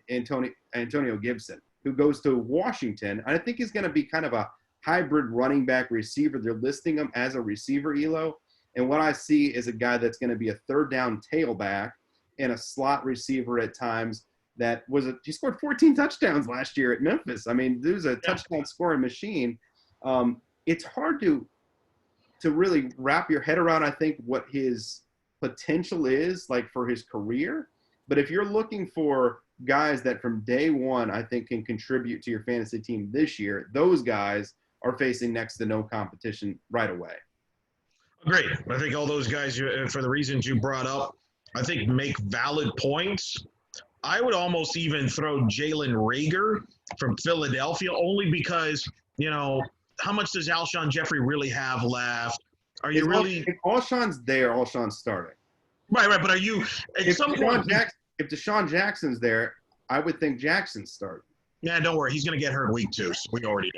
[SPEAKER 1] Antonio Gibson, who goes to Washington. I think he's going to be kind of a hybrid running back receiver. They're listing him as a receiver, Elo. And what I see is a guy that's going to be a third down tailback and a slot receiver at times. He scored 14 touchdowns last year at Memphis. I mean, there's a touchdown scoring machine. It's hard to to really wrap your head around, I think, what his potential is like for his career. But if you're looking for guys that from day one, I think can contribute to your fantasy team this year, those guys are facing next to no competition right away.
[SPEAKER 2] Great. I think all those guys, for the reasons you brought up, I think make valid points. I would almost even throw Jalen Reagor from Philadelphia, only because, how much does Alshon Jeffrey really have left? Are you really?
[SPEAKER 1] If Alshon's there, Alshon's starting.
[SPEAKER 2] Right. But are you at some point?
[SPEAKER 1] If Deshaun Jackson's there, I would think Jackson's starting.
[SPEAKER 2] Yeah, don't worry. He's going to get hurt week 2. So we already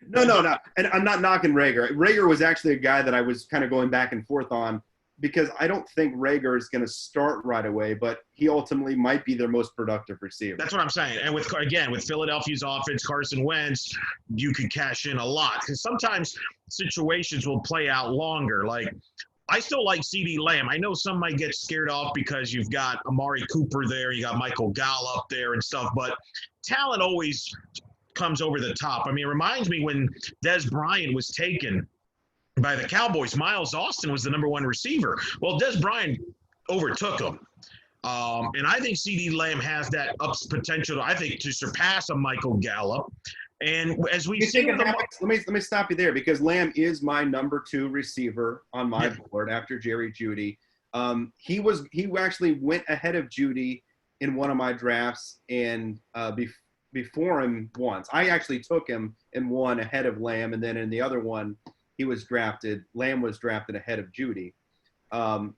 [SPEAKER 2] know
[SPEAKER 1] No.
[SPEAKER 2] that.
[SPEAKER 1] No. And I'm not knocking Reagor. Reagor was actually a guy that I was kind of going back and forth on because I don't think Reagor is going to start right away, but he ultimately might be their most productive receiver.
[SPEAKER 2] That's what I'm saying. And with Philadelphia's offense, Carson Wentz, you could cash in a lot because sometimes situations will play out longer. Like, I still like CeeDee Lamb. I know some might get scared off because you've got Amari Cooper there, you got Michael Gallup there and stuff, but talent always comes over the top. I mean, it reminds me when Dez Bryant was taken by the Cowboys, Miles Austin was the number 1 receiver. Well, Dez Bryant overtook him. And I think CeeDee Lamb has that potential, I think, to surpass a Michael Gallup. And as we see,
[SPEAKER 1] let me stop you there because Lamb is my number 2 receiver on my board after Jerry Jeudy. He actually went ahead of Jeudy in one of my drafts and before him once. I actually took him in one ahead of Lamb, and then in the other one, Lamb was drafted ahead of Jeudy. Do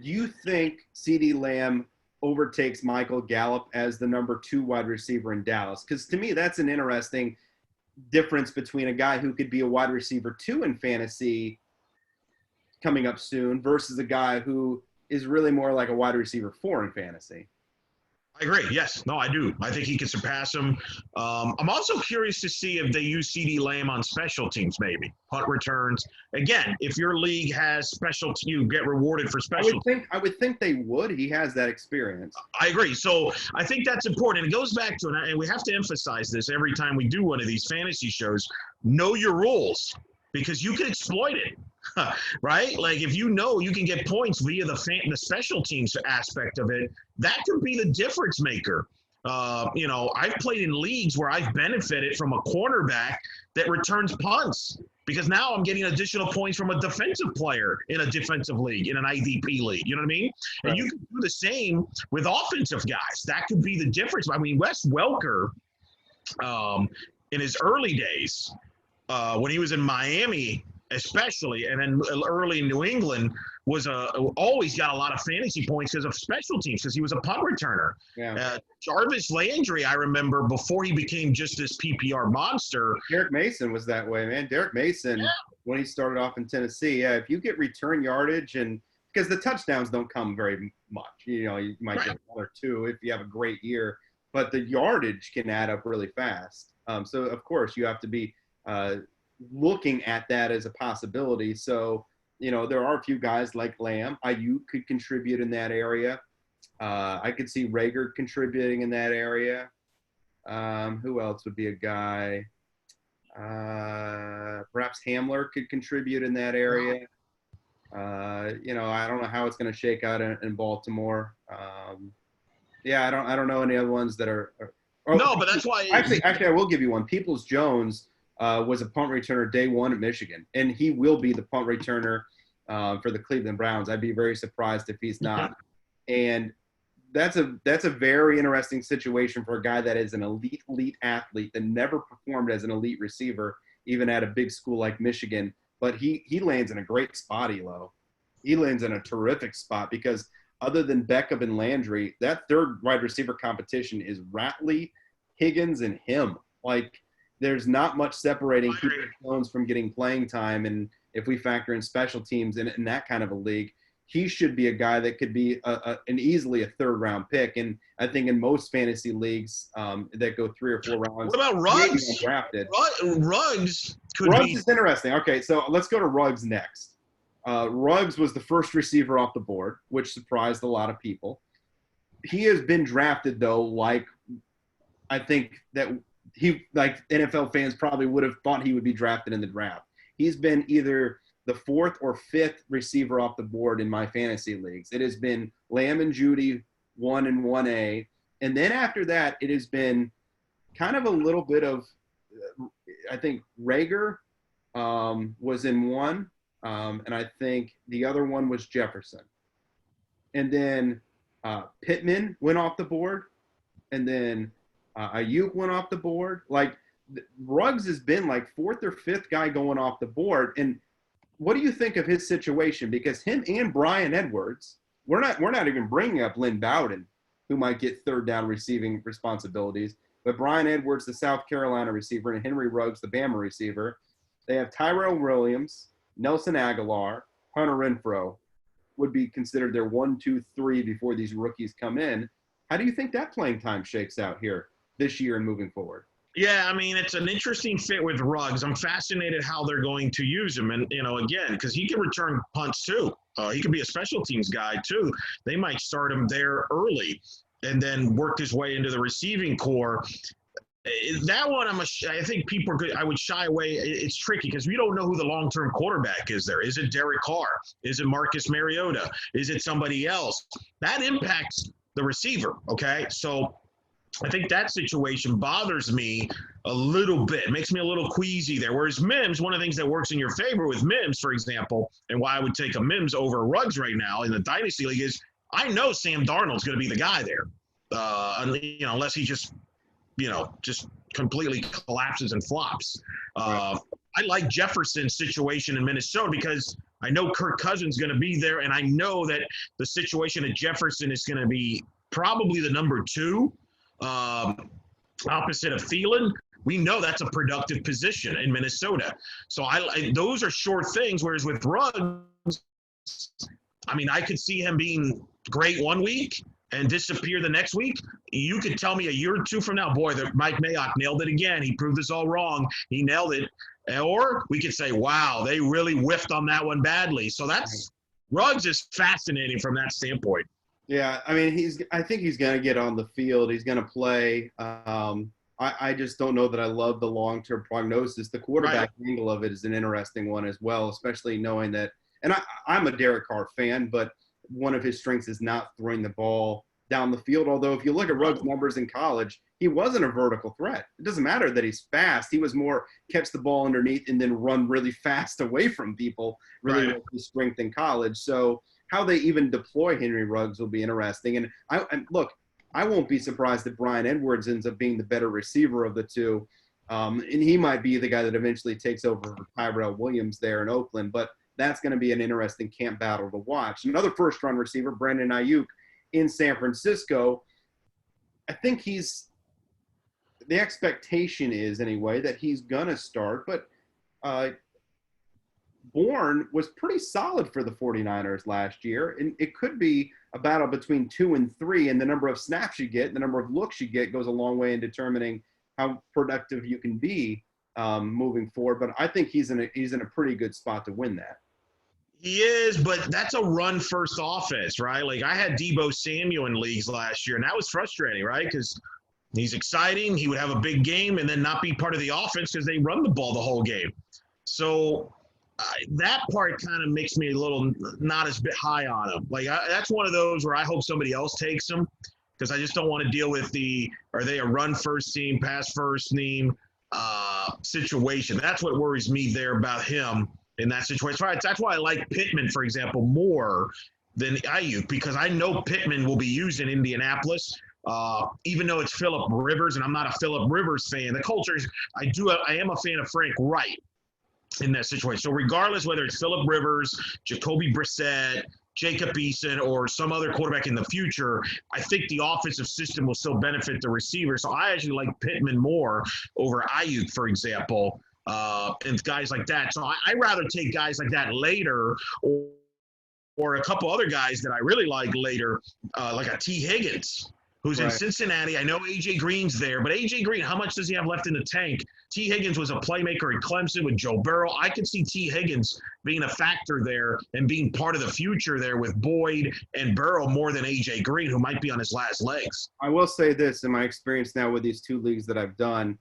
[SPEAKER 1] you think CeeDee Lamb overtakes Michael Gallup as the number 2 wide receiver in Dallas? Because to me, that's an interesting difference between a guy who could be a wide receiver 2 in fantasy coming up soon versus a guy who is really more like a wide receiver 4 in fantasy.
[SPEAKER 2] I agree. Yes. No, I do. I think he could surpass him. I'm also curious to see if they use CeeDee Lamb on special teams, maybe punt returns. Again, if your league has special, you get rewarded for special.
[SPEAKER 1] I would think they would. He has that experience.
[SPEAKER 2] I agree. So I think that's important. And it goes back to, and we have to emphasize this every time we do one of these fantasy shows, know your rules because you can exploit it. Right? Like if you know you can get points via the special teams aspect of it, that could be the difference maker. I've played in leagues where I've benefited from a cornerback that returns punts because now I'm getting additional points from a defensive player in a defensive league, in an IDP league. You know what I mean? Right. And you can do the same with offensive guys. That could be the difference. I mean, Wes Welker, in his early days, when he was in Miami, especially, and then early in New England, was always got a lot of fantasy points because of special teams, because he was a punt returner.
[SPEAKER 1] Yeah.
[SPEAKER 2] Jarvis Landry, I remember, before he became just this PPR monster.
[SPEAKER 1] Derek Mason was that way, man. Derek Mason, when he started off in Tennessee, if you get return yardage, and because the touchdowns don't come very much, you might get 1 or 2 if you have a great year, but the yardage can add up really fast. So, of course, you have to be looking at that as a possibility. So, there are a few guys like Lamb. Ayuk could contribute in that area. I could see Reagor contributing in that area. Who else would be a guy? Perhaps Hamler could contribute in that area. I don't know how it's going to shake out in Baltimore. I don't know any other ones that are
[SPEAKER 2] no, but that's why.
[SPEAKER 1] Actually, I will give you one. Peoples-Jones was a punt returner day 1 at Michigan, and he will be the punt returner for the Cleveland Browns. I'd be very surprised if he's not. And that's a very interesting situation for a guy that is an elite athlete that never performed as an elite receiver, even at a big school like Michigan. But he lands in a great spot, Elo. He lands in a terrific spot because other than Beckham and Landry, that third wide receiver competition is Ratley, Higgins, and him. Like, there's not much separating Peoples-Jones from getting playing time. And if we factor in special teams in that kind of a league, he should be a guy that could be an easily a 3rd round pick. And I think in most fantasy leagues that go 3 or 4 rounds.
[SPEAKER 2] What about Ruggs? Ruggs
[SPEAKER 1] is interesting. Okay, so let's go to Ruggs next. Ruggs was the first receiver off the board, which surprised a lot of people. He has been drafted, though, like I think that NFL fans probably would have thought he would be drafted in the draft. he's been either the fourth or fifth receiver off the board in my fantasy leagues. It has been Lamb and Judy 1 and 1A. And then after that, it has been kind of a little bit of, I think Rager was in one. And I think the other one was Jefferson. And then Pittman went off the board. And then Ayuk went off the board. Like, Ruggs has been like fourth or fifth guy going off the board. And what do you think of his situation? Because him and Brian Edwards, we're not even bringing up Lynn Bowden, who might get third down receiving responsibilities. But Brian Edwards, the South Carolina receiver, and Henry Ruggs, the Bama receiver. They have Tyrell Williams, Nelson Aguilar, Hunter Renfrow would be considered their 1, 2, 3 before these rookies come in. How do you think that playing time shakes out here this year and moving forward?
[SPEAKER 2] Yeah, I mean, it's an interesting fit with Ruggs. I'm fascinated how they're going to use him. And, again, because he can return punts too. He could be a special teams guy too. They might start him there early and then work his way into the receiving core. That one, I think people are good. I would shy away. It's tricky because we don't know who the long-term quarterback is there. Is it Derek Carr? Is it Marcus Mariota? Is it somebody else? That impacts the receiver, okay? So I think that situation bothers me a little bit. It makes me a little queasy there. Whereas Mims, one of the things that works in your favor with Mims, for example, and why I would take a Mims over Ruggs right now in the Dynasty League is I know Sam Darnold's going to be the guy there, unless he just completely collapses and flops. I like Jefferson's situation in Minnesota because I know Kirk Cousins is going to be there, and I know that the situation at Jefferson is going to be probably the number 2. Opposite of Thielen, we know that's a productive position in Minnesota. So those are short things, whereas with Ruggs, I mean, I could see him being great one week and disappear the next week. You could tell me a year or two from now, boy, Mike Mayock nailed it again. He proved us all wrong. He nailed it. Or we could say, wow, they really whiffed on that one badly. So Ruggs is fascinating from that standpoint.
[SPEAKER 1] Yeah, I mean, I think he's going to get on the field. He's going to play. I just don't know that I love the long-term prognosis. The quarterback angle of it is an interesting one as well, especially knowing that – and I'm a Derek Carr fan, but one of his strengths is not throwing the ball down the field. Although if you look at Ruggs' numbers in college, he wasn't a vertical threat. It doesn't matter that he's fast. He was more catch the ball underneath and then run really fast away from people, really was his strength in college. So – how they even deploy Henry Ruggs will be interesting. And look, I won't be surprised if Brian Edwards ends up being the better receiver of the two. And he might be the guy that eventually takes over for Tyrell Williams there in Oakland. But that's going to be an interesting camp battle to watch. Another first-round receiver, Brandon Ayuk, in San Francisco. I think the expectation is, anyway, that he's going to start. But Bourne was pretty solid for the 49ers last year, and it could be a battle between 2 and 3, and the number of snaps you get, the number of looks you get goes a long way in determining how productive you can be moving forward. But I think he's in a pretty good spot to win that.
[SPEAKER 2] He is, but that's a run-first offense, right? Like, I had Deebo Samuel in leagues last year, and that was frustrating, right? Because he's exciting. He would have a big game and then not be part of the offense because they run the ball the whole game. So that part kind of makes me a little not as bit high on him. Like, that's one of those where I hope somebody else takes him because I just don't want to deal with are they a run-first team, pass-first team situation. That's what worries me there about him in that situation. That's why I like Pittman, for example, more than Ayuk because I know Pittman will be used in Indianapolis. Even though it's Phillip Rivers, and I'm not a Phillip Rivers fan. The culture is I am a fan of Frank Wright in that situation. So regardless whether it's Phillip Rivers, Jacoby Brissett, Jacob Eason, or some other quarterback in the future, I think the offensive system will still benefit the receiver. So I actually like Pittman more over Ayuk, for example, and guys like that. So I rather take guys like that later or a couple other guys that I really like later, like a T. Higgins, who's in Cincinnati. I know A.J. Green's there, but A.J. Green, how much does he have left in the tank? T. Higgins was a playmaker in Clemson with Joe Burrow. I could see T. Higgins being a factor there and being part of the future there with Boyd and Burrow more than A.J. Green, who might be on his last legs.
[SPEAKER 1] I will say this, in my experience now with these two leagues that I've done,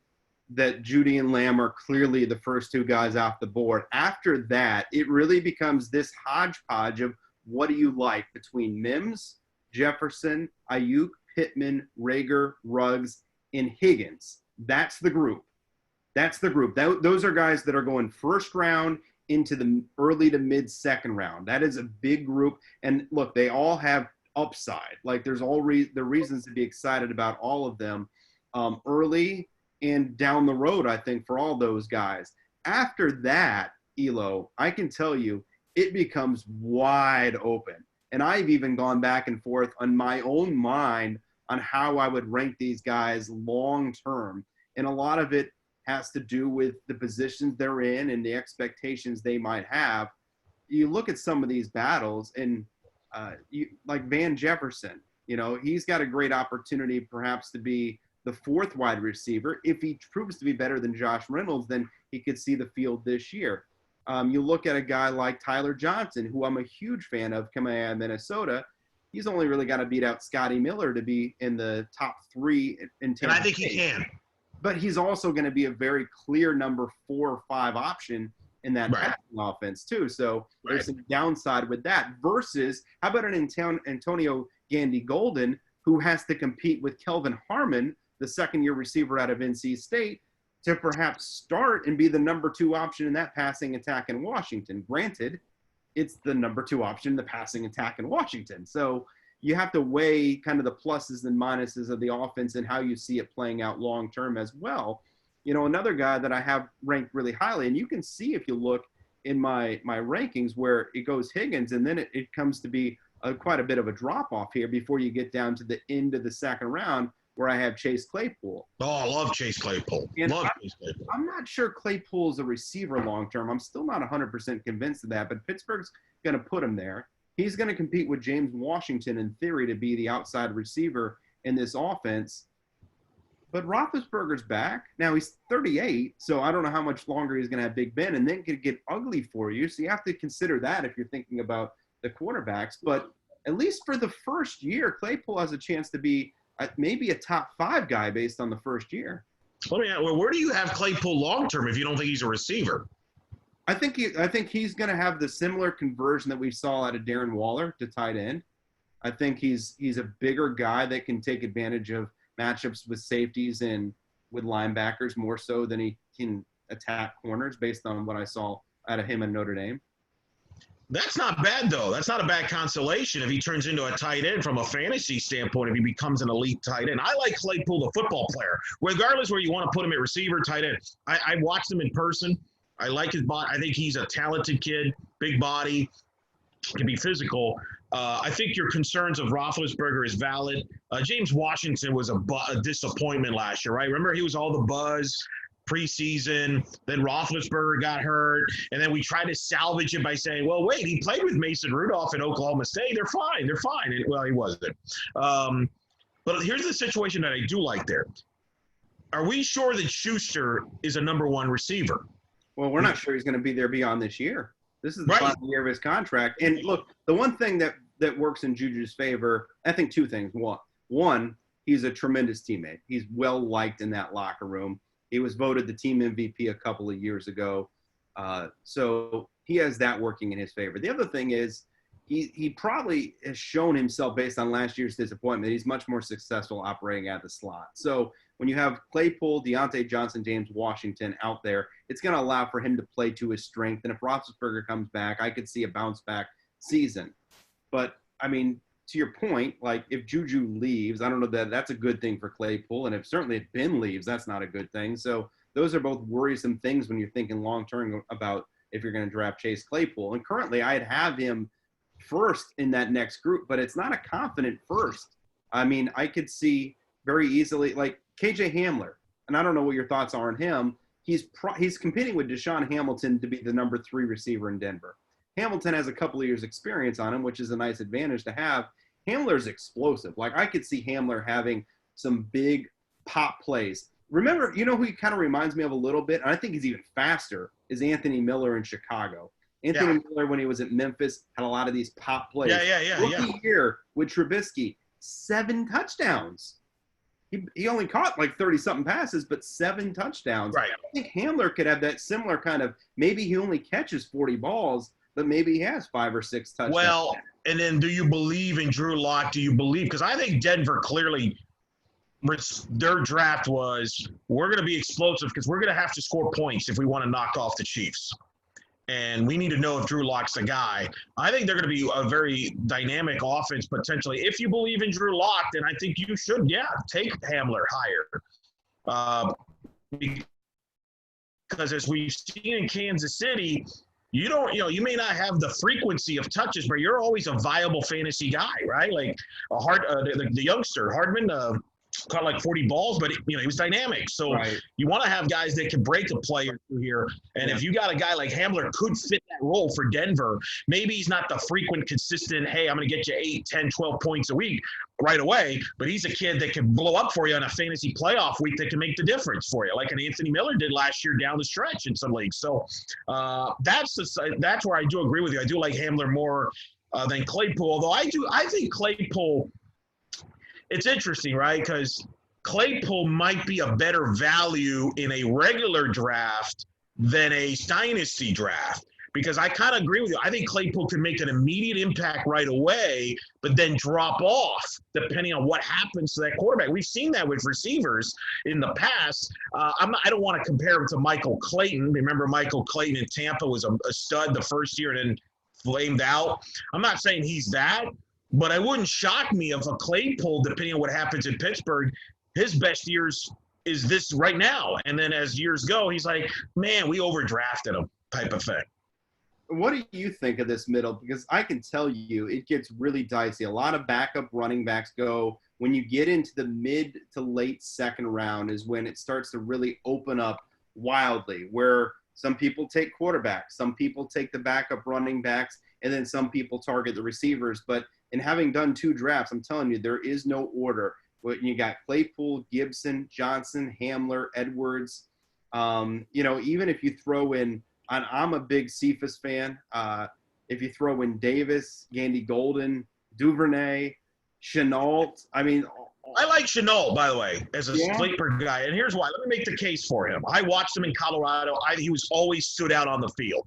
[SPEAKER 1] that Judy and Lamb are clearly the first two guys off the board. After that, it really becomes this hodgepodge of what do you like between Mims, Jefferson, Ayuk, Pittman, Rager, Ruggs, and Higgins. That's the group. That's the group. Those are guys that are going first round into the early to mid second round. That is a big group. And look, they all have upside. Like there's all the reasons to be excited about all of them early and down the road, I think, for all those guys. After that, Elo, I can tell you, it becomes wide open. And I've even gone back and forth on my own mind on how I would rank these guys long term. And a lot of it has to do with the positions they're in and the expectations they might have. You look at some of these battles and like Van Jefferson, he's got a great opportunity perhaps to be the fourth wide receiver. If he proves to be better than Josh Reynolds, then he could see the field this year. You look at a guy like Tyler Johnson, who I'm a huge fan of coming out of Minnesota. He's only really got to beat out Scotty Miller to be in the top three in Tampa.
[SPEAKER 2] And I think he can.
[SPEAKER 1] But he's also going to be a very clear number 4 or 5 option in that passing offense too. So there's some downside with that versus how about an Antonio Gandy Golden who has to compete with Kelvin Harmon, the second-year receiver out of NC State, to perhaps start and be the number 2 option in that passing attack in Washington. Granted, it's the number 2 option in the passing attack in Washington. So you have to weigh kind of the pluses and minuses of the offense and how you see it playing out long-term as well. Another guy that I have ranked really highly, and you can see if you look in my rankings where it goes Higgins, and then it comes to be quite a bit of a drop-off here before you get down to the end of the second round where I have Chase Claypool.
[SPEAKER 2] Oh, I love Chase Claypool.
[SPEAKER 1] I'm not sure Claypool is a receiver long-term. I'm still not 100% convinced of that, but Pittsburgh's going to put him there. He's going to compete with James Washington in theory to be the outside receiver in this offense. But Roethlisberger's back. Now he's 38, so I don't know how much longer he's going to have Big Ben, and then it could get ugly for you. So you have to consider that if you're thinking about the quarterbacks. But at least for the first year, Claypool has a chance to be maybe a top 5 guy based on the first year.
[SPEAKER 2] Let me ask, where do you have Claypool long-term if you don't think he's a receiver?
[SPEAKER 1] I think he's going to have the similar conversion that we saw out of Darren Waller to tight end. I think he's a bigger guy that can take advantage of matchups with safeties and with linebackers more so than he can attack corners based on what I saw out of him in Notre Dame.
[SPEAKER 2] That's not bad, though. That's not a bad consolation if he turns into a tight end from a fantasy standpoint, if he becomes an elite tight end. I like Claypool, the football player, regardless where you want to put him at receiver, tight end. I watched him in person. I like his body. I think he's a talented kid, big body, can be physical. I think your concerns of Roethlisberger is valid. James Washington was a disappointment last year, right? Remember, he was all the buzz preseason. Then Roethlisberger got hurt, and then we tried to salvage it by saying, "Well, wait, he played with Mason Rudolph in Oklahoma State. They're fine. They're fine." And, well, he wasn't. But here's the situation that I do like there. Are we sure that Schuster is a number 1 receiver?
[SPEAKER 1] Well, we're not sure he's going to be there beyond this year. This is the final year of his contract. And look, the one thing that works in Juju's favor, I think 2 things. One, he's a tremendous teammate. He's well-liked in that locker room. He was voted the team MVP a couple of years ago. So he has that working in his favor. The other thing is he probably has shown himself based on last year's disappointment. He's much more successful operating at the slot. So when you have Claypool, Deontay Johnson, James Washington out there, it's going to allow for him to play to his strength. And if Roethlisberger comes back, I could see a bounce-back season. But, I mean, to your point, like if Juju leaves, I don't know that that's a good thing for Claypool. And if Ben leaves, that's not a good thing. So those are both worrisome things when you're thinking long-term about if you're going to draft Chase Claypool. And currently I'd have him first in that next group, but it's not a confident first. I mean, I could see very easily, like KJ Hamler, and I don't know what your thoughts are on him. He's competing with Deshaun Hamilton to be the number 3 receiver in Denver. Hamilton has a couple of years experience on him, which is a nice advantage to have. Hamler's explosive. Like I could see Hamler having some big pop plays. Remember, who he kind of reminds me of a little bit, and I think he's even faster, is Anthony Miller in Chicago. Anthony Miller, when he was at Memphis, had a lot of these pop plays. Rookie year with Trubisky, 7 touchdowns. he only caught like 30-something passes, but 7 touchdowns.
[SPEAKER 2] Right.
[SPEAKER 1] I think Hamler could have that similar kind of, maybe he only catches 40 balls, but maybe he has 5 or 6 touchdowns.
[SPEAKER 2] Well, and then do you believe in Drew Lock? Do you believe? Because I think Denver clearly, their draft was, we're going to be explosive because we're going to have to score points if we want to knock off the Chiefs. And we need to know if Drew Lock's the guy. I think they're going to be a very dynamic offense potentially. If you believe in Drew Lock, then I think you should, take Hamler higher. Because as we've seen in Kansas City, you may not have the frequency of touches, but you're always a viable fantasy guy, right? Like the youngster Hardman caught like 40 balls, but he was dynamic. So you want to have guys that can break a play or two here. And if you got a guy like Hamler could fit that role for Denver, maybe he's not the frequent, consistent, hey, I'm going to get you 8, 10, 12 points a week right away, but he's a kid that can blow up for you on a fantasy playoff week that can make the difference for you, like an Anthony Miller did last year down the stretch in some leagues. So that's where I do agree with you. I do like Hamler more than Claypool, although I think Claypool, it's interesting, right? Because Claypool might be a better value in a regular draft than a dynasty draft. Because I kind of agree with you. I think Claypool can make an immediate impact right away, but then drop off depending on what happens to that quarterback. We've seen that with receivers in the past. I don't want to compare him to Michael Clayton. Remember, Michael Clayton in Tampa was a stud the first year and then flamed out. I'm not saying he's that. But it wouldn't shock me if a Claypool, depending on what happens in Pittsburgh, his best years is this right now. And then as years go, he's like, man, we overdrafted him type of thing.
[SPEAKER 1] What do you think of this middle? Because I can tell you it gets really dicey. A lot of backup running backs go. When you get into the mid to late second round is when it starts to really open up wildly, where some people take quarterbacks, some people take the backup running backs, and then some people target the receivers. But in having done 2 drafts, I'm telling you, there is no order. You got Claypool, Gibson, Johnson, Hamler, Edwards. Even if you throw in, I'm a big Cephas fan. If you throw in Davis, Gandy Golden, Duvernay, Chenault, I
[SPEAKER 2] like Chenault, by the way, as a sleeper guy. And here's why. Let me make the case for him. I watched him in Colorado. He was always stood out on the field.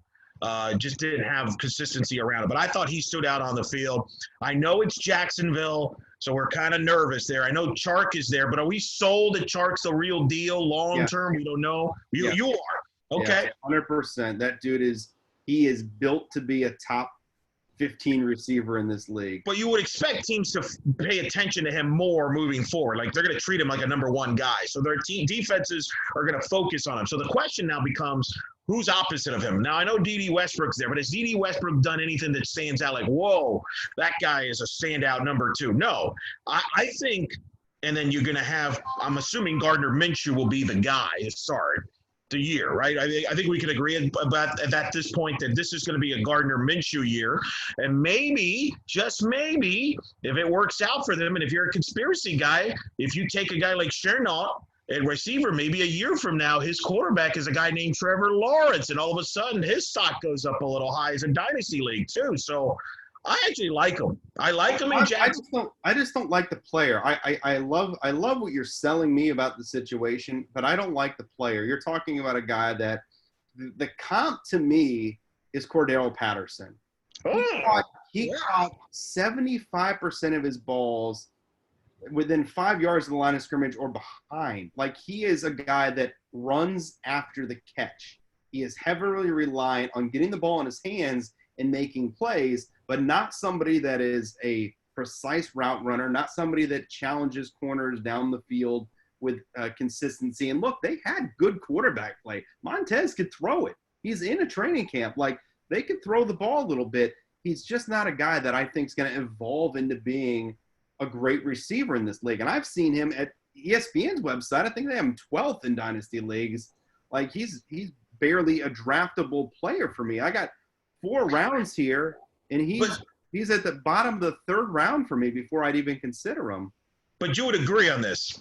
[SPEAKER 2] Just didn't have consistency around it. But I thought he stood out on the field. I know it's Jacksonville, so we're kind of nervous there. I know Chark is there, but are we sold that Chark's the real deal long term? We don't know. You are. Okay.
[SPEAKER 1] Yeah, 100%. That dude is built to be a top 15 receiver in this league.
[SPEAKER 2] But you would expect teams to pay attention to him more moving forward. Like they're going to treat him like a number 1 guy. So their defenses are going to focus on him. So the question now becomes, who's opposite of him? Now, I know D.D. Westbrook's there, but has D.D. Westbrook done anything that stands out like, whoa, that guy is a standout number 2? No. I think, and then you're going to have, I'm assuming Gardner Minshew will be the guy to start the year, right? I think we can agree about at this point that this is going to be a Gardner Minshew year. And maybe, just maybe, if it works out for them, and if you're a conspiracy guy, if you take a guy like Chenault, at receiver, maybe a year from now, his quarterback is a guy named Trevor Lawrence, and all of a sudden his stock goes up a little high as a dynasty league too. So I actually like him. I like him in Jackson.
[SPEAKER 1] I just don't like the player. I love what you're selling me about the situation, but I don't like the player. You're talking about a guy that the comp to me is Cordero Patterson. He caught 75% of his balls within 5 yards of the line of scrimmage or behind. Like, he is a guy that runs after the catch. He is heavily reliant on getting the ball in his hands and making plays, but not somebody that is a precise route runner, not somebody that challenges corners down the field with consistency. And look, they had good quarterback play. Montez could throw it. He's in a training camp. Like, they could throw the ball a little bit. He's just not a guy that I think is going to evolve into being a great receiver in this league. And I've seen him at ESPN's website. I think they have him 12th in dynasty leagues. Like, he's barely a draftable player for me. I got 4 rounds here, and he's at the bottom of the 3rd round for me before I'd even consider him.
[SPEAKER 2] But you would agree on this.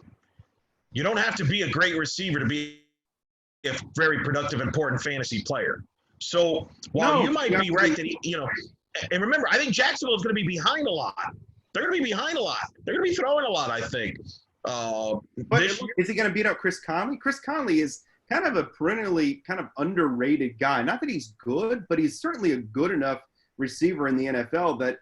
[SPEAKER 2] You don't have to be a great receiver to be a very productive, important fantasy player. So while you might be right that and remember, I think Jacksonville is going to be behind a lot. They're going to be behind a lot. They're going to be throwing a lot, I think.
[SPEAKER 1] But
[SPEAKER 2] This year,
[SPEAKER 1] is he going to beat out Chris Conley? Chris Conley is kind of a perennially kind of underrated guy. Not that he's good, but he's certainly a good enough receiver in the NFL that,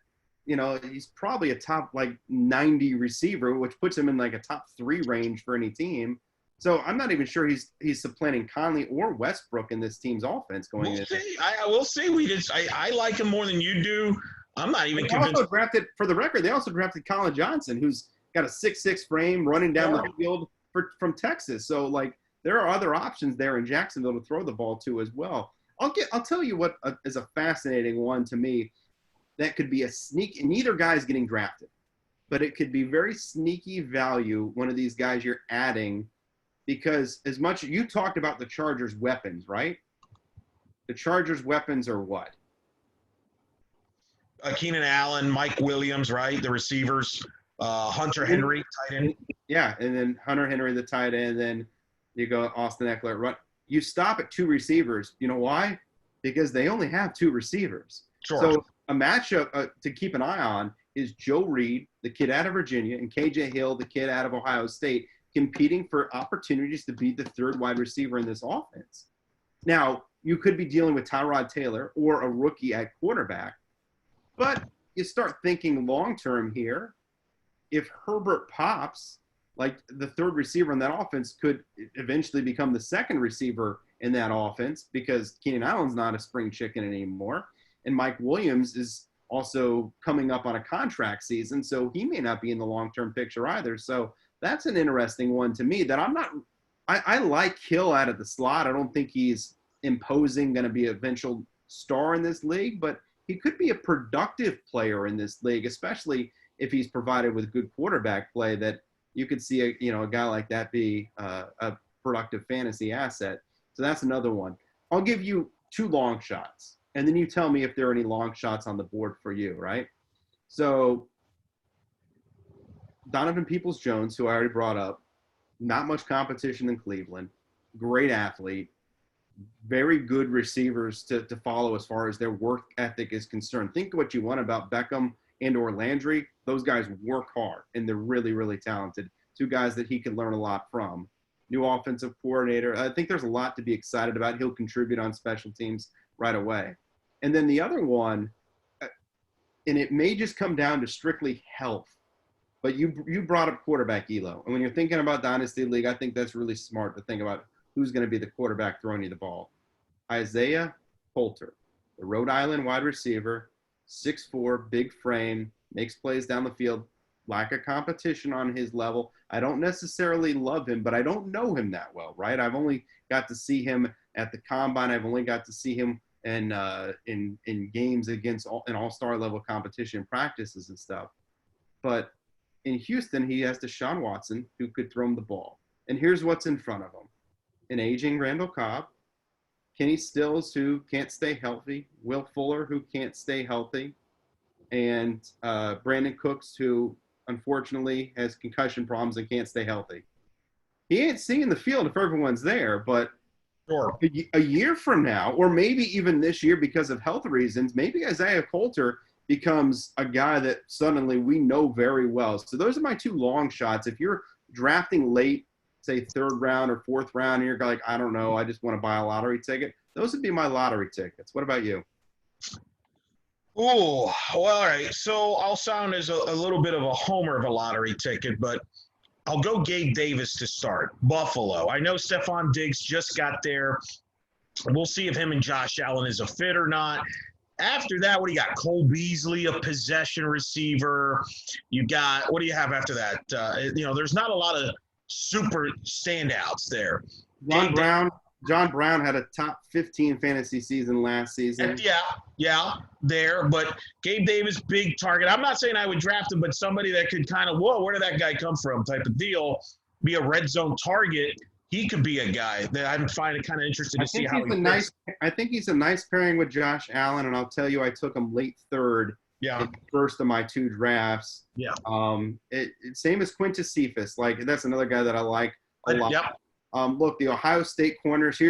[SPEAKER 1] he's probably a top like 90 receiver, which puts him in like a top 3 range for any team. So I'm not even sure he's supplanting Conley or Westbrook in this team's offense going
[SPEAKER 2] we'll
[SPEAKER 1] in.
[SPEAKER 2] see. I will see. I like him more than you do. I'm not even
[SPEAKER 1] They
[SPEAKER 2] convinced.
[SPEAKER 1] also drafted, for the record, they also drafted Colin Johnson, who's got a 6'6" frame running down the field from Texas. So, like, there are other options there in Jacksonville to throw the ball to as well. I'll tell you what is a fascinating one to me that could be a sneak, and neither guy is getting drafted, but it could be very sneaky value, one of these guys you're adding, because as much you talked about the Chargers' weapons, right? The Chargers' weapons are what?
[SPEAKER 2] Keenan Allen, Mike Williams, right? The receivers, Hunter Henry, tight end.
[SPEAKER 1] Yeah, and then Hunter Henry, the tight end, then you go Austin Eckler. Run. You stop at 2 receivers. You know why? Because they only have 2 receivers.
[SPEAKER 2] Sure.
[SPEAKER 1] So a matchup to keep an eye on is Joe Reed, the kid out of Virginia, and KJ Hill, the kid out of Ohio State, competing for opportunities to be the 3rd wide receiver in this offense. Now, you could be dealing with Tyrod Taylor or a rookie at quarterback, but you start thinking long-term here. If Herbert pops, like the 3rd receiver in that offense could eventually become the 2nd receiver in that offense because Keenan Allen's not a spring chicken anymore. And Mike Williams is also coming up on a contract season, so he may not be in the long-term picture either. So that's an interesting one to me that I like Hill out of the slot. I don't think he's imposing, going to be an eventual star in this league, but he could be a productive player in this league, especially if he's provided with good quarterback play, that you could see a guy like that be a productive fantasy asset. So that's another one. I'll give you 2 long shots, and then you tell me if there are any long shots on the board for you, right? So Donovan Peoples-Jones, who I already brought up, not much competition in Cleveland, great athlete, very good receivers to follow as far as their work ethic is concerned. Think what you want about Beckham and or Landry. Those guys work hard, and they're really, really talented. 2 guys that he can learn a lot from. New offensive coordinator. I think there's a lot to be excited about. He'll contribute on special teams right away. And then the other one, and it may just come down to strictly health, but you brought up quarterback Elo. And when you're thinking about Dynasty League, I think that's really smart to think about who's going to be the quarterback throwing you the ball. Isaiah Coulter, the Rhode Island wide receiver, 6'4", big frame, makes plays down the field, lack of competition on his level. I don't necessarily love him, but I don't know him that well, right? I've only got to see him at the combine. I've only got to see him in games against an all-star level competition practices and stuff. But in Houston, he has Deshaun Watson, who could throw him the ball. And here's what's in front of him. An aging Randall Cobb, Kenny Stills, who can't stay healthy, Will Fuller, who can't stay healthy, and Brandon Cooks, who unfortunately has concussion problems and can't stay healthy. He ain't seeing the field if everyone's there, but
[SPEAKER 2] Sure.
[SPEAKER 1] a year from now, or maybe even this year because of health reasons, maybe Isaiah Coulter becomes a guy that suddenly we know very well. So those are my 2 long shots. If you're drafting late, say 3rd round or 4th round, and you're like, I don't know, I just want to buy a lottery ticket, those would be my lottery tickets. What about you?
[SPEAKER 2] Oh, well, all right. So I'll sound as a little bit of a homer of a lottery ticket, but I'll go Gabe Davis to start. Buffalo. I know Stephon Diggs just got there. We'll see if him and Josh Allen is a fit or not. After that, what do you got? Cole Beasley, a possession receiver. You got, what do you have after that? There's not a lot of super standouts there.
[SPEAKER 1] John Brown had a top 15 fantasy season last season.
[SPEAKER 2] Yeah, there. But Gabe Davis, big target. I'm not saying I would draft him, but somebody that could kind of, whoa, where did that guy come from type of deal, be a red zone target. He could be a guy that I'm finding kind of interested to see how he fits.
[SPEAKER 1] I think he's a nice pairing with Josh Allen, and I'll tell you, I took him late 3rd in the first of my 2 drafts.
[SPEAKER 2] Yeah.
[SPEAKER 1] Same as Quintus Cephas. Like, that's another guy that I like a lot.
[SPEAKER 2] Yep.
[SPEAKER 1] Look, the Ohio State corners,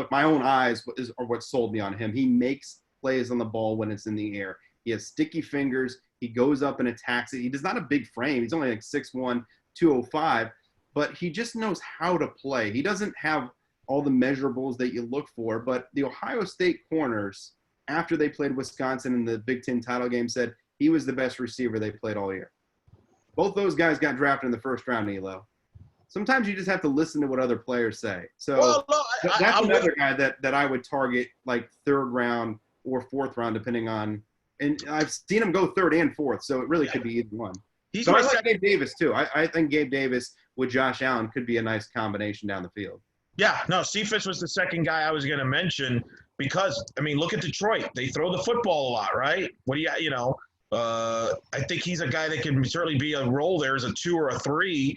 [SPEAKER 1] my own eyes are what sold me on him. He makes plays on the ball when it's in the air. He has sticky fingers. He goes up and attacks it. He's not a big frame. He's only like 6'1", 205, but he just knows how to play. He doesn't have all the measurables that you look for, but the Ohio State corners, after they played Wisconsin in the Big Ten title game, said he was the best receiver they played all year. Both those guys got drafted in the first round, Elo. Sometimes you just have to listen to what other players say. So
[SPEAKER 2] well, no,
[SPEAKER 1] that's another guy that I would target like third round or fourth round, depending on – and I've seen him go third and fourth, so it really could be either one.
[SPEAKER 2] He's
[SPEAKER 1] But I like Gabe Davis, too. I think Gabe Davis with Josh Allen could be a nice combination down the field.
[SPEAKER 2] Yeah, no, Cephas was the second guy I was going to mention because, I mean, look at Detroit. They throw the football a lot, right? What do you know, I think he's a guy that can certainly be a role there as a 2 or a 3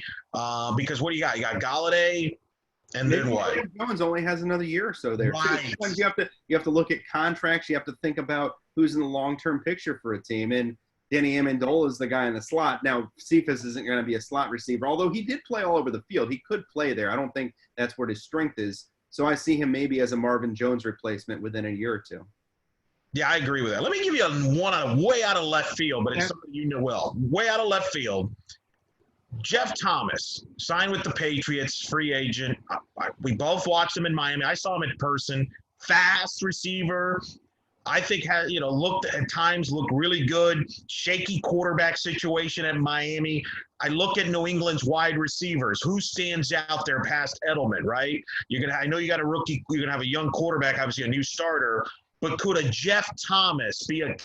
[SPEAKER 2] because what do you got? You got Galladay and then what?
[SPEAKER 1] Jones only has another year or so there.
[SPEAKER 2] Right.
[SPEAKER 1] So sometimes you have to look at contracts. You have to think about who's in the long-term picture for a team. And Danny Amendola is the guy in the slot. Now, Cephas isn't going to be a slot receiver, although he did play all over the field. He could play there. I don't think that's where his strength is. So I see him maybe as a Marvin Jones replacement within a year or two.
[SPEAKER 2] Yeah, I agree with that. Let me give you one way out of left field, but it's something you know well. Way out of left field. Jeff Thomas signed with the Patriots, free agent. We both watched him in Miami. I saw him in person. Fast receiver. I think looked really good. Shaky quarterback situation at Miami. I look at New England's wide receivers. Who stands out there past Edelman, right? I know you got a rookie. You're gonna have a young quarterback, obviously a new starter. But could a Jeff Thomas be a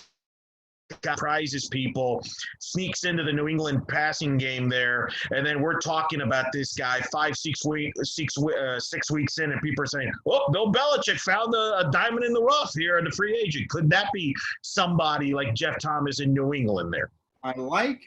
[SPEAKER 2] guy prizes people, sneaks into the New England passing game there, and then we're talking about this guy 6 weeks in, and people are saying, "Oh, Bill Belichick found a diamond in the rough here in the free agent." Could that be somebody like Jeff Thomas in New England there?
[SPEAKER 1] I like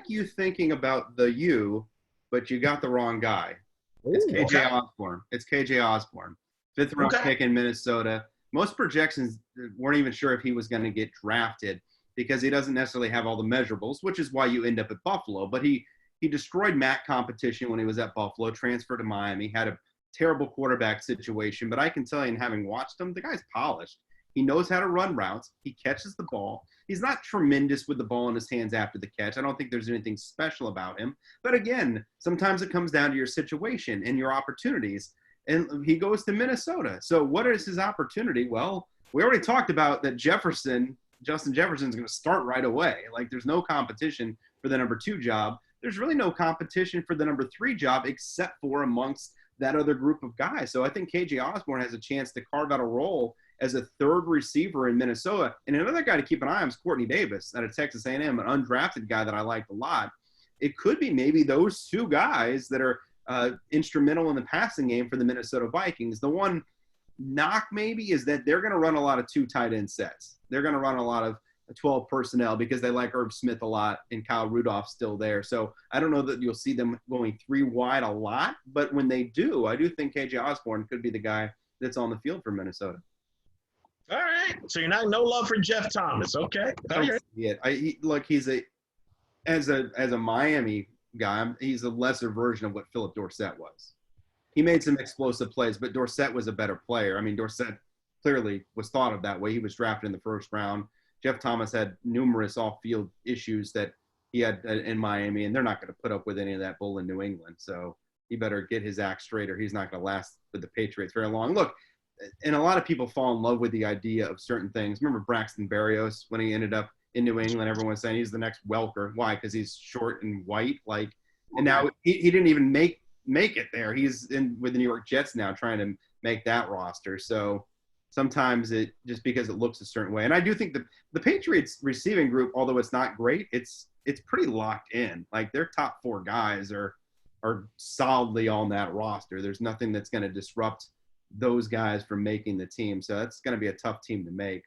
[SPEAKER 1] you thinking about the U, but you got the wrong guy. It's KJ Osborne. It's KJ Osborne, 5th round pick in Minnesota. Most projections weren't even sure if he was going to get drafted because he doesn't necessarily have all the measurables, which is why you end up at Buffalo. But he destroyed MAC competition when he was at Buffalo, transferred to Miami, had a terrible quarterback situation. But I can tell you, in having watched him, the guy's polished. He knows how to run routes. He catches the ball. He's not tremendous with the ball in his hands after the catch. I don't think there's anything special about him. But again, sometimes it comes down to your situation and your opportunities. And he goes to Minnesota. So what is his opportunity? Well, we already talked about that Justin Jefferson is going to start right away. Like, there's no competition for the number 2 job. There's really no competition for the number 3 job except for amongst that other group of guys. So I think KJ Osborne has a chance to carve out a role as a 3rd receiver in Minnesota. And another guy to keep an eye on is Courtney Davis out of Texas A&M, an undrafted guy that I liked a lot. It could be maybe those 2 guys that are instrumental in the passing game for the Minnesota Vikings. The one knock maybe is that they're going to run a lot of 2 tight end sets. They're going to run a lot of 12 personnel because they like Herb Smith a lot and Kyle Rudolph's still there. So I don't know that you'll see them going 3 wide a lot, but when they do, I do think KJ Osborne could be the guy that's on the field for Minnesota.
[SPEAKER 2] All right. So you're no love for Jeff Thomas. Okay.
[SPEAKER 1] As a Miami guy, he's a lesser version of what Philip Dorsett was. He made some explosive plays, but Dorsett was a better player. I mean, Dorsett clearly was thought of that way. He was drafted in the 1st round. Jeff Thomas had numerous off-field issues that he had in Miami, and they're not going to put up with any of that bull in New England. So he better get his act straight or he's not going to last with the Patriots very long. Look, and a lot of people fall in love with the idea of certain things. Remember Braxton Berrios when he ended up in New England? Everyone was saying he's the next Welker. Why? Because he's short and white. And now he didn't even make it there. He's with the New York Jets now trying to make that roster. So sometimes it just because it looks a certain way. And I do think the Patriots receiving group, although it's not great, it's pretty locked in. Like their top 4 guys are solidly on that roster. There's nothing that's going to disrupt those guys from making the team. So that's going to be a tough team to make.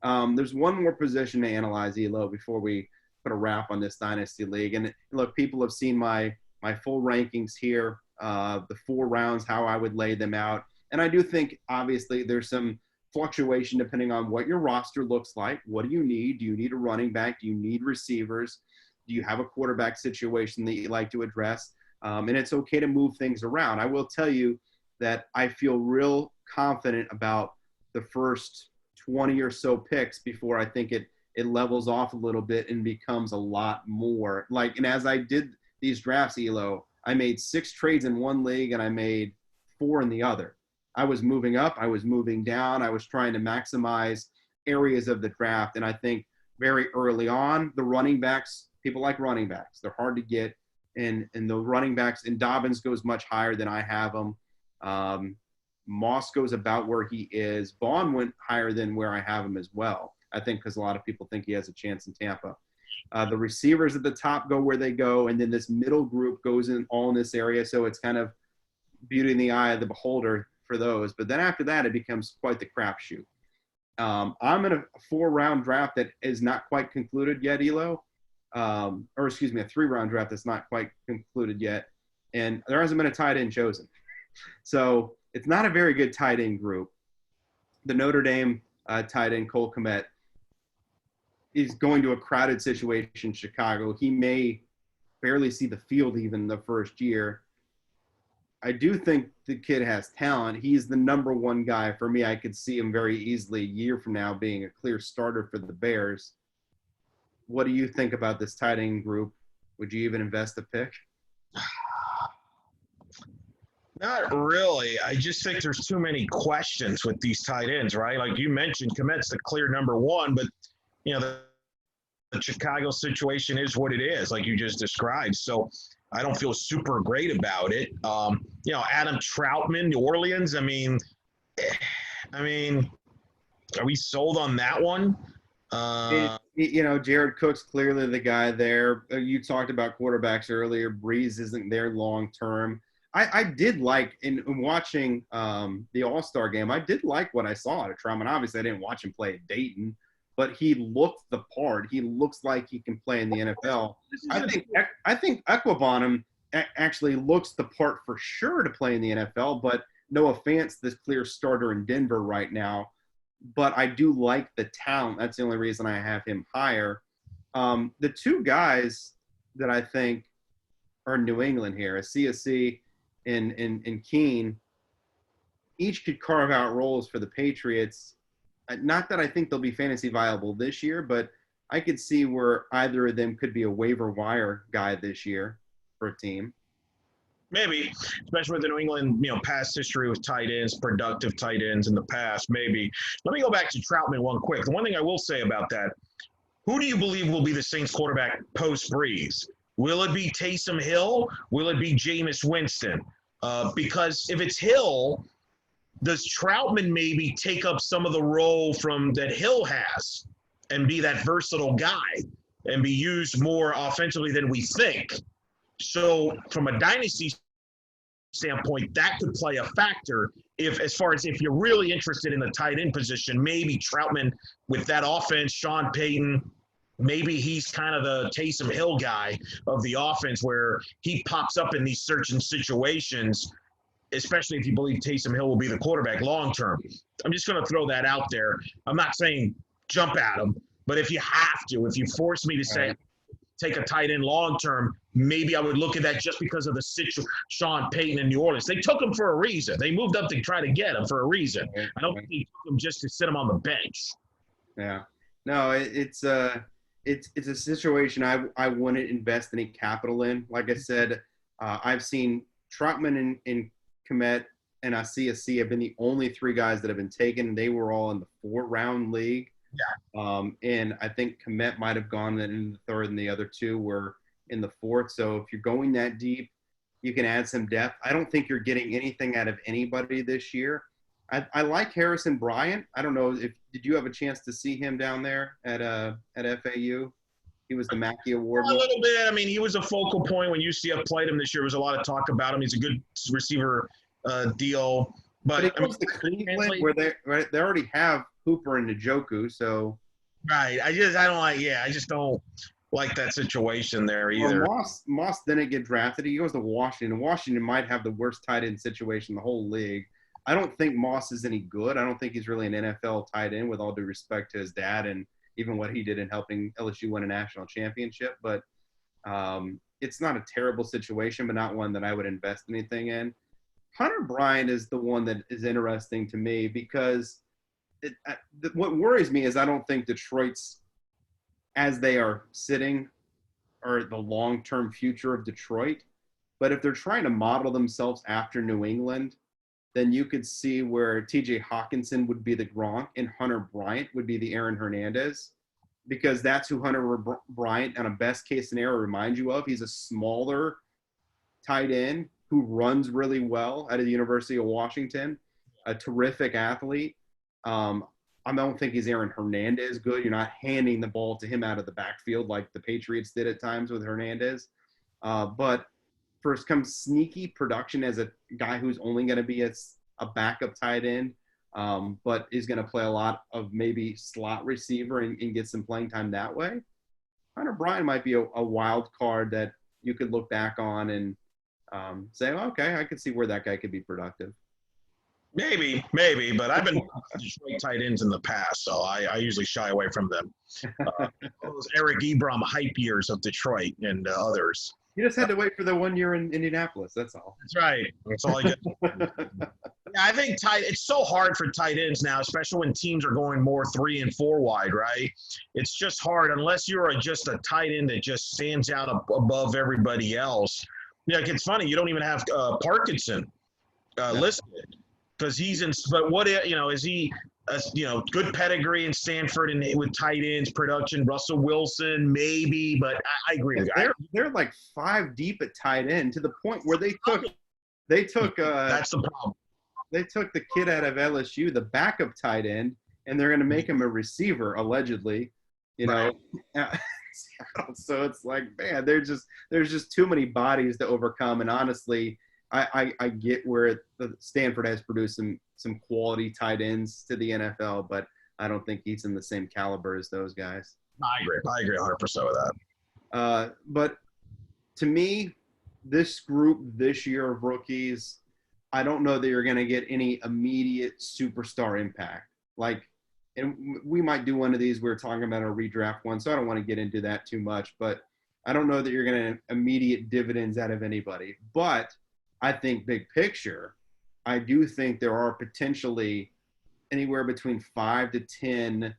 [SPEAKER 1] There's one more position to analyze, Elo, before we put a wrap on this Dynasty League. And look, people have seen my full rankings here, the 4 rounds, how I would lay them out. And I do think, obviously, there's some fluctuation depending on what your roster looks like. What do you need? Do you need a running back? Do you need receivers? Do you have a quarterback situation that you like to address? And it's okay to move things around. I will tell you that I feel real confident about the first 20 or so picks before I think it levels off a little bit and becomes a lot more. And as I did these drafts, Elo, I made 6 trades in one league and I made 4 in the other. I was moving up, I was moving down, I was trying to maximize areas of the draft. And I think very early on, the running backs, people like running backs. They're hard to get. And the running backs, and Dobbins goes much higher than I have him. Moss goes about where he is. Vaughn went higher than where I have him as well, I think, because a lot of people think he has a chance in Tampa. The receivers at the top go where they go, and then this middle group goes in all in this area. So it's kind of beauty in the eye of the beholder for those. But then after that, it becomes quite the crapshoot. I'm in a 4-round draft that is not quite concluded yet, Elo. Or excuse me, a 3-round draft that's not quite concluded yet. And there hasn't been a tight end chosen. So it's not a very good tight end group. The Notre Dame tight end, Cole Kmet, is going to a crowded situation in Chicago. He may barely see the field even the first year. I do think the kid has talent. He's the number 1 guy. For me, I could see him very easily a year from now being a clear starter for the Bears. What do you think about this tight end group? Would you even invest a pick?
[SPEAKER 2] Not really. I just think there's too many questions with these tight ends, right? Like you mentioned, Kmet's the clear number 1, but, you know, the Chicago situation is what it is, like you just described. So I don't feel super great about it. You know, Adam Troutman, New Orleans. I mean, are we sold on that one?
[SPEAKER 1] You know, Jared Cook's clearly the guy there. You talked about quarterbacks earlier. Breeze isn't there long term. I did like, in watching the All-Star game, I did like what I saw out of Troutman. Obviously, I didn't watch him play at Dayton, but he looked the part. He looks like he can play in the NFL. I think Equibonum actually looks the part for sure to play in the NFL, but no offense, this clear starter in Denver right now. But I do like the talent. That's the only reason I have him higher. The 2 guys that I think are New England here, CSC and Keene, each could carve out roles for the Patriots. Not that I think they'll be fantasy viable this year, but I could see where either of them could be a waiver wire guy this year for a team.
[SPEAKER 2] Maybe, especially with the New England, you know, past history with tight ends, productive tight ends in the past, maybe. Let me go back to Troutman one quick. The one thing I will say about that, who do you believe will be the Saints quarterback post-Breeze? Will it be Taysom Hill? Will it be Jameis Winston? Because if it's Hill, does Troutman maybe take up some of the role from that Hill has and be that versatile guy and be used more offensively than we think? So from a dynasty standpoint, that could play a factor as far as if you're really interested in the tight end position, maybe Troutman with that offense, Sean Payton, maybe he's kind of the Taysom Hill guy of the offense where he pops up in these certain situations, especially if you believe Taysom Hill will be the quarterback long term. I'm just going to throw that out there. I'm not saying jump at him, but if you have to, if you force me to say take a tight end long term, maybe I would look at that just because of the Sean Payton in New Orleans. They took him for a reason. They moved up to try to get him for a reason. I don't think they took him just to sit him on the bench.
[SPEAKER 1] Yeah. No, it's a situation I wouldn't invest any capital in. Like I said, I've seen Troutman and Kmet and CSC have been the only 3 guys that have been taken. They were all in the 4-round league. Yeah. And I think Kmet might have gone in the 3rd and the other 2 were in the 4th. So if you're going that deep, you can add some depth. I don't think you're getting anything out of anybody this year. I like Harrison Bryant. I don't know did you have a chance to see him down there at FAU? He was the Mackey Award.
[SPEAKER 2] A little bit. I mean, he was a focal point when UCF played him this year. There was a lot of talk about him. He's a good receiver deal. But
[SPEAKER 1] it goes to Cleveland where they already have Hooper and Njoku, so
[SPEAKER 2] right. I just don't like that situation there either.
[SPEAKER 1] Well, Moss didn't get drafted. He goes to Washington. Washington might have the worst tight end situation in the whole league. I don't think Moss is any good. I don't think he's really an NFL tight end, with all due respect to his dad and even what he did in helping LSU win a national championship. But it's not a terrible situation, but not one that I would invest anything in. Hunter Bryant is the one that is interesting to me because what worries me is I don't think Detroit's, as they are sitting, are the long-term future of Detroit. But if they're trying to model themselves after New England, then you could see where TJ Hawkinson would be the Gronk and Hunter Bryant would be the Aaron Hernandez, because that's who Hunter Bryant, on a best case scenario, reminds you of. He's a smaller tight end who runs really well out of the University of Washington, a terrific athlete. I don't think he's Aaron Hernandez good. You're not handing the ball to him out of the backfield like the Patriots did at times with Hernandez. But first comes sneaky production as a guy who's only going to be a backup tight end, but is going to play a lot of maybe slot receiver and get some playing time that way. Hunter Bryant might be a wild card that you could look back on and say, well, okay, I could see where that guy could be productive.
[SPEAKER 2] Maybe, but I've been Detroit tight ends in the past, so I usually shy away from them. Those Eric Ebron hype years of Detroit and others.
[SPEAKER 1] You just had to wait for the 1 year in Indianapolis. That's all.
[SPEAKER 2] That's right. That's all I get. Yeah, I think it's so hard for tight ends now, especially when teams are going more 3 and 4 wide, right? It's just hard unless you're just a tight end that just stands out above everybody else. Yeah, it's funny. You don't even have Parkinson listed because he's in. But what is he? Good pedigree in Stanford and with tight ends production. Russell Wilson, maybe, but I agree with you.
[SPEAKER 1] They're like 5 deep at tight end to the point where they took.
[SPEAKER 2] That's the problem.
[SPEAKER 1] They took the kid out of LSU, the backup tight end, and they're going to make him a receiver allegedly.
[SPEAKER 2] Right.
[SPEAKER 1] So it's like, man, there's just too many bodies to overcome. And honestly, I get where Stanford has produced some quality tight ends to the NFL, but I don't think he's in the same caliber as those guys.
[SPEAKER 2] I agree 100% with
[SPEAKER 1] that. But to me, this group this year of rookies, I don't know that you're going to get any immediate superstar impact. And we might do one of these. We're talking about a redraft one, so I don't want to get into that too much. But I don't know that you're going to immediate dividends out of anybody. But I think big picture, I do think there are potentially anywhere between 5 to 10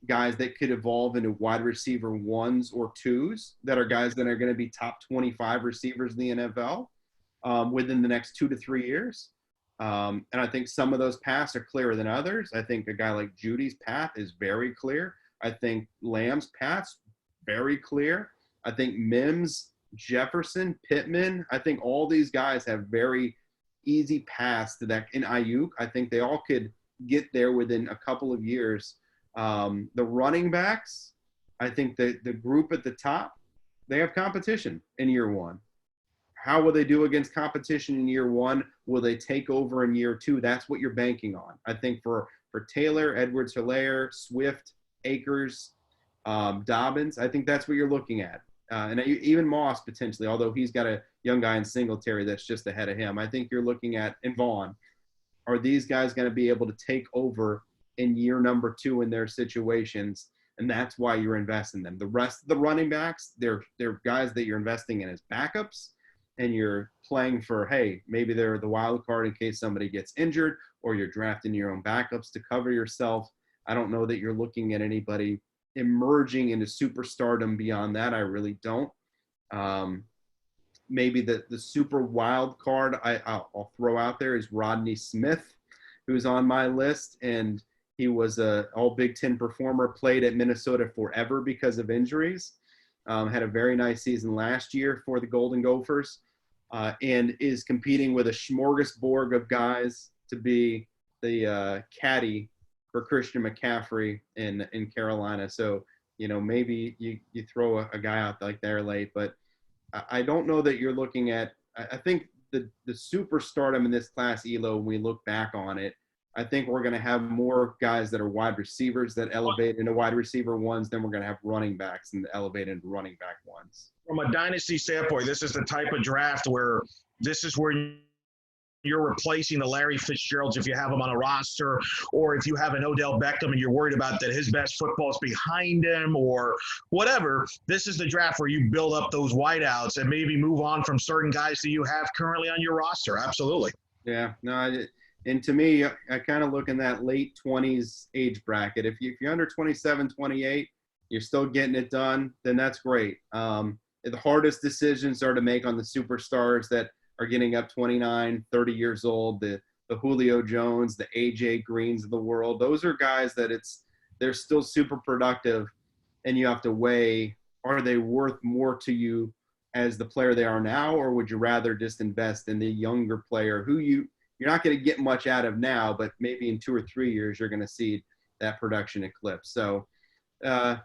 [SPEAKER 1] guys that could evolve into wide receiver 1s or 2s that are guys that are going to be top 25 receivers in the NFL within the next 2 to 3 years. And I think some of those paths are clearer than others. I think a guy like Judy's path is very clear. I think Lamb's path's very clear. I think Mims, Jefferson, Pittman, I think all these guys have very easy paths to that. In Ayuk, I think they all could get there within a couple of years. The running backs, I think the group at the top, they have competition in year 1. How will they do against competition in year 1? Will they take over in year 2? That's what you're banking on. I think for Taylor, Edwards-Helaire, Swift, Akers, Dobbins, I think that's what you're looking at. And even Moss potentially, although he's got a young guy in Singletary that's just ahead of him. I think you're looking at, and Vaughn, are these guys going to be able to take over in year number 2 in their situations? And that's why you're investing in them. The rest of the running backs, they're guys that you're investing in as backups, and you're playing for, hey, maybe they're the wild card in case somebody gets injured, or you're drafting your own backups to cover yourself. I don't know that you're looking at anybody emerging into superstardom beyond that. I really don't. Maybe the super wild card I'll throw out there is Rodney Smith, who's on my list, and he was a all Big Ten performer, played at Minnesota forever because of injuries. Had a very nice season last year for the Golden Gophers, and is competing with a smorgasbord of guys to be the caddy for Christian McCaffrey in Carolina. So, maybe you throw a guy out like there late, but I don't know that you're looking at – I think the superstardom in this class, Elo, when we look back on it, I think we're going to have more guys that are wide receivers that elevate into wide receiver 1s than we're going to have running backs and elevate into running back 1s.
[SPEAKER 2] From a dynasty standpoint, this is the type of draft where this is where you're replacing the Larry Fitzgeralds if you have them on a roster, or if you have an Odell Beckham and you're worried about that his best football is behind him or whatever. This is the draft where you build up those wideouts and maybe move on from certain guys that you have currently on your roster. Absolutely.
[SPEAKER 1] Yeah. No, and to me, I kind of look in that late 20s age bracket. If you're under 27, 28, you're still getting it done, then that's great. the hardest decisions are to make on the superstars that are getting up 29, 30 years old, the Julio Jones, the AJ Greens of the world. Those are guys that they're still super productive, and you have to weigh, are they worth more to you as the player they are now, or would you rather just invest in the younger player who you're not going to get much out of now, but maybe in 2 or 3 years you're going to see that production eclipse. So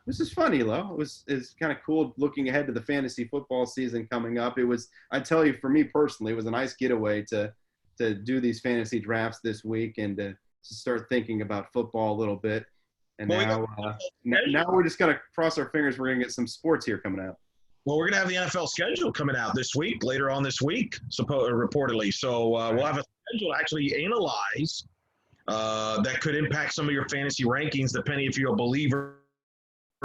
[SPEAKER 1] this is fun, Elo. It's kind of cool looking ahead to the fantasy football season coming up. I tell you, for me personally, it was a nice getaway to do these fantasy drafts this week and to start thinking about football a little bit. And now we're just going to cross our fingers. We're going to get some sports here coming out.
[SPEAKER 2] Well, we're going to have the NFL schedule coming out this week, later on this week, reportedly. So we'll have a schedule to actually analyze that could impact some of your fantasy rankings, depending if you're a believer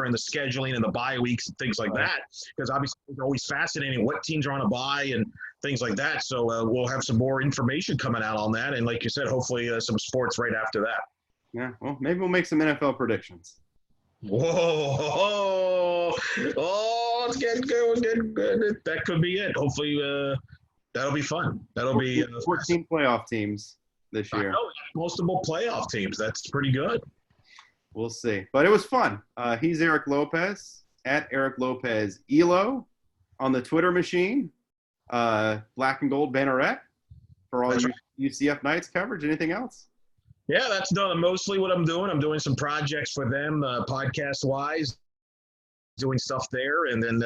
[SPEAKER 2] in the scheduling and the bye weeks and things like that, because obviously it's always fascinating what teams are on a bye and things like that. So we'll have some more information coming out on that. And like you said, hopefully some sports right after that.
[SPEAKER 1] Yeah, well, maybe we'll make some NFL predictions.
[SPEAKER 2] Whoa, it's getting good. That could be it. Hopefully that'll be fun. That'll be
[SPEAKER 1] 14 playoff teams this year.
[SPEAKER 2] I know, multiple playoff teams. That's pretty good.
[SPEAKER 1] We'll see. But it was fun. He's Eric Lopez, at Eric Lopez Elo on the Twitter machine. Black and gold banneret for all your UCF Knights coverage. Anything else?
[SPEAKER 2] Yeah, that's mostly what I'm doing. I'm doing some projects for them, podcast-wise, doing stuff there. And then,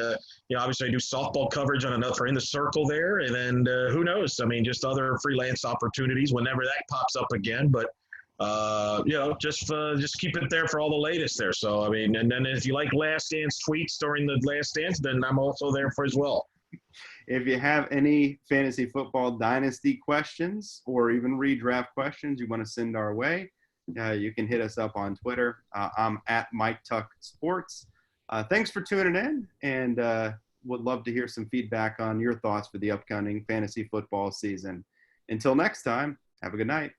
[SPEAKER 2] obviously I do softball coverage on for In the Circle there. And then who knows? I mean, just other freelance opportunities whenever that pops up again. But, just keep it there for all the latest there. So, I mean, and then if you like Last Dance tweets during the Last Dance, then I'm also there for as well.
[SPEAKER 1] If you have any fantasy football dynasty questions or even redraft questions you want to send our way, you can hit us up on Twitter. I'm at Mike Tuck Sports. Thanks for tuning in, and would love to hear some feedback on your thoughts for the upcoming fantasy football season. Until next time, have a good night.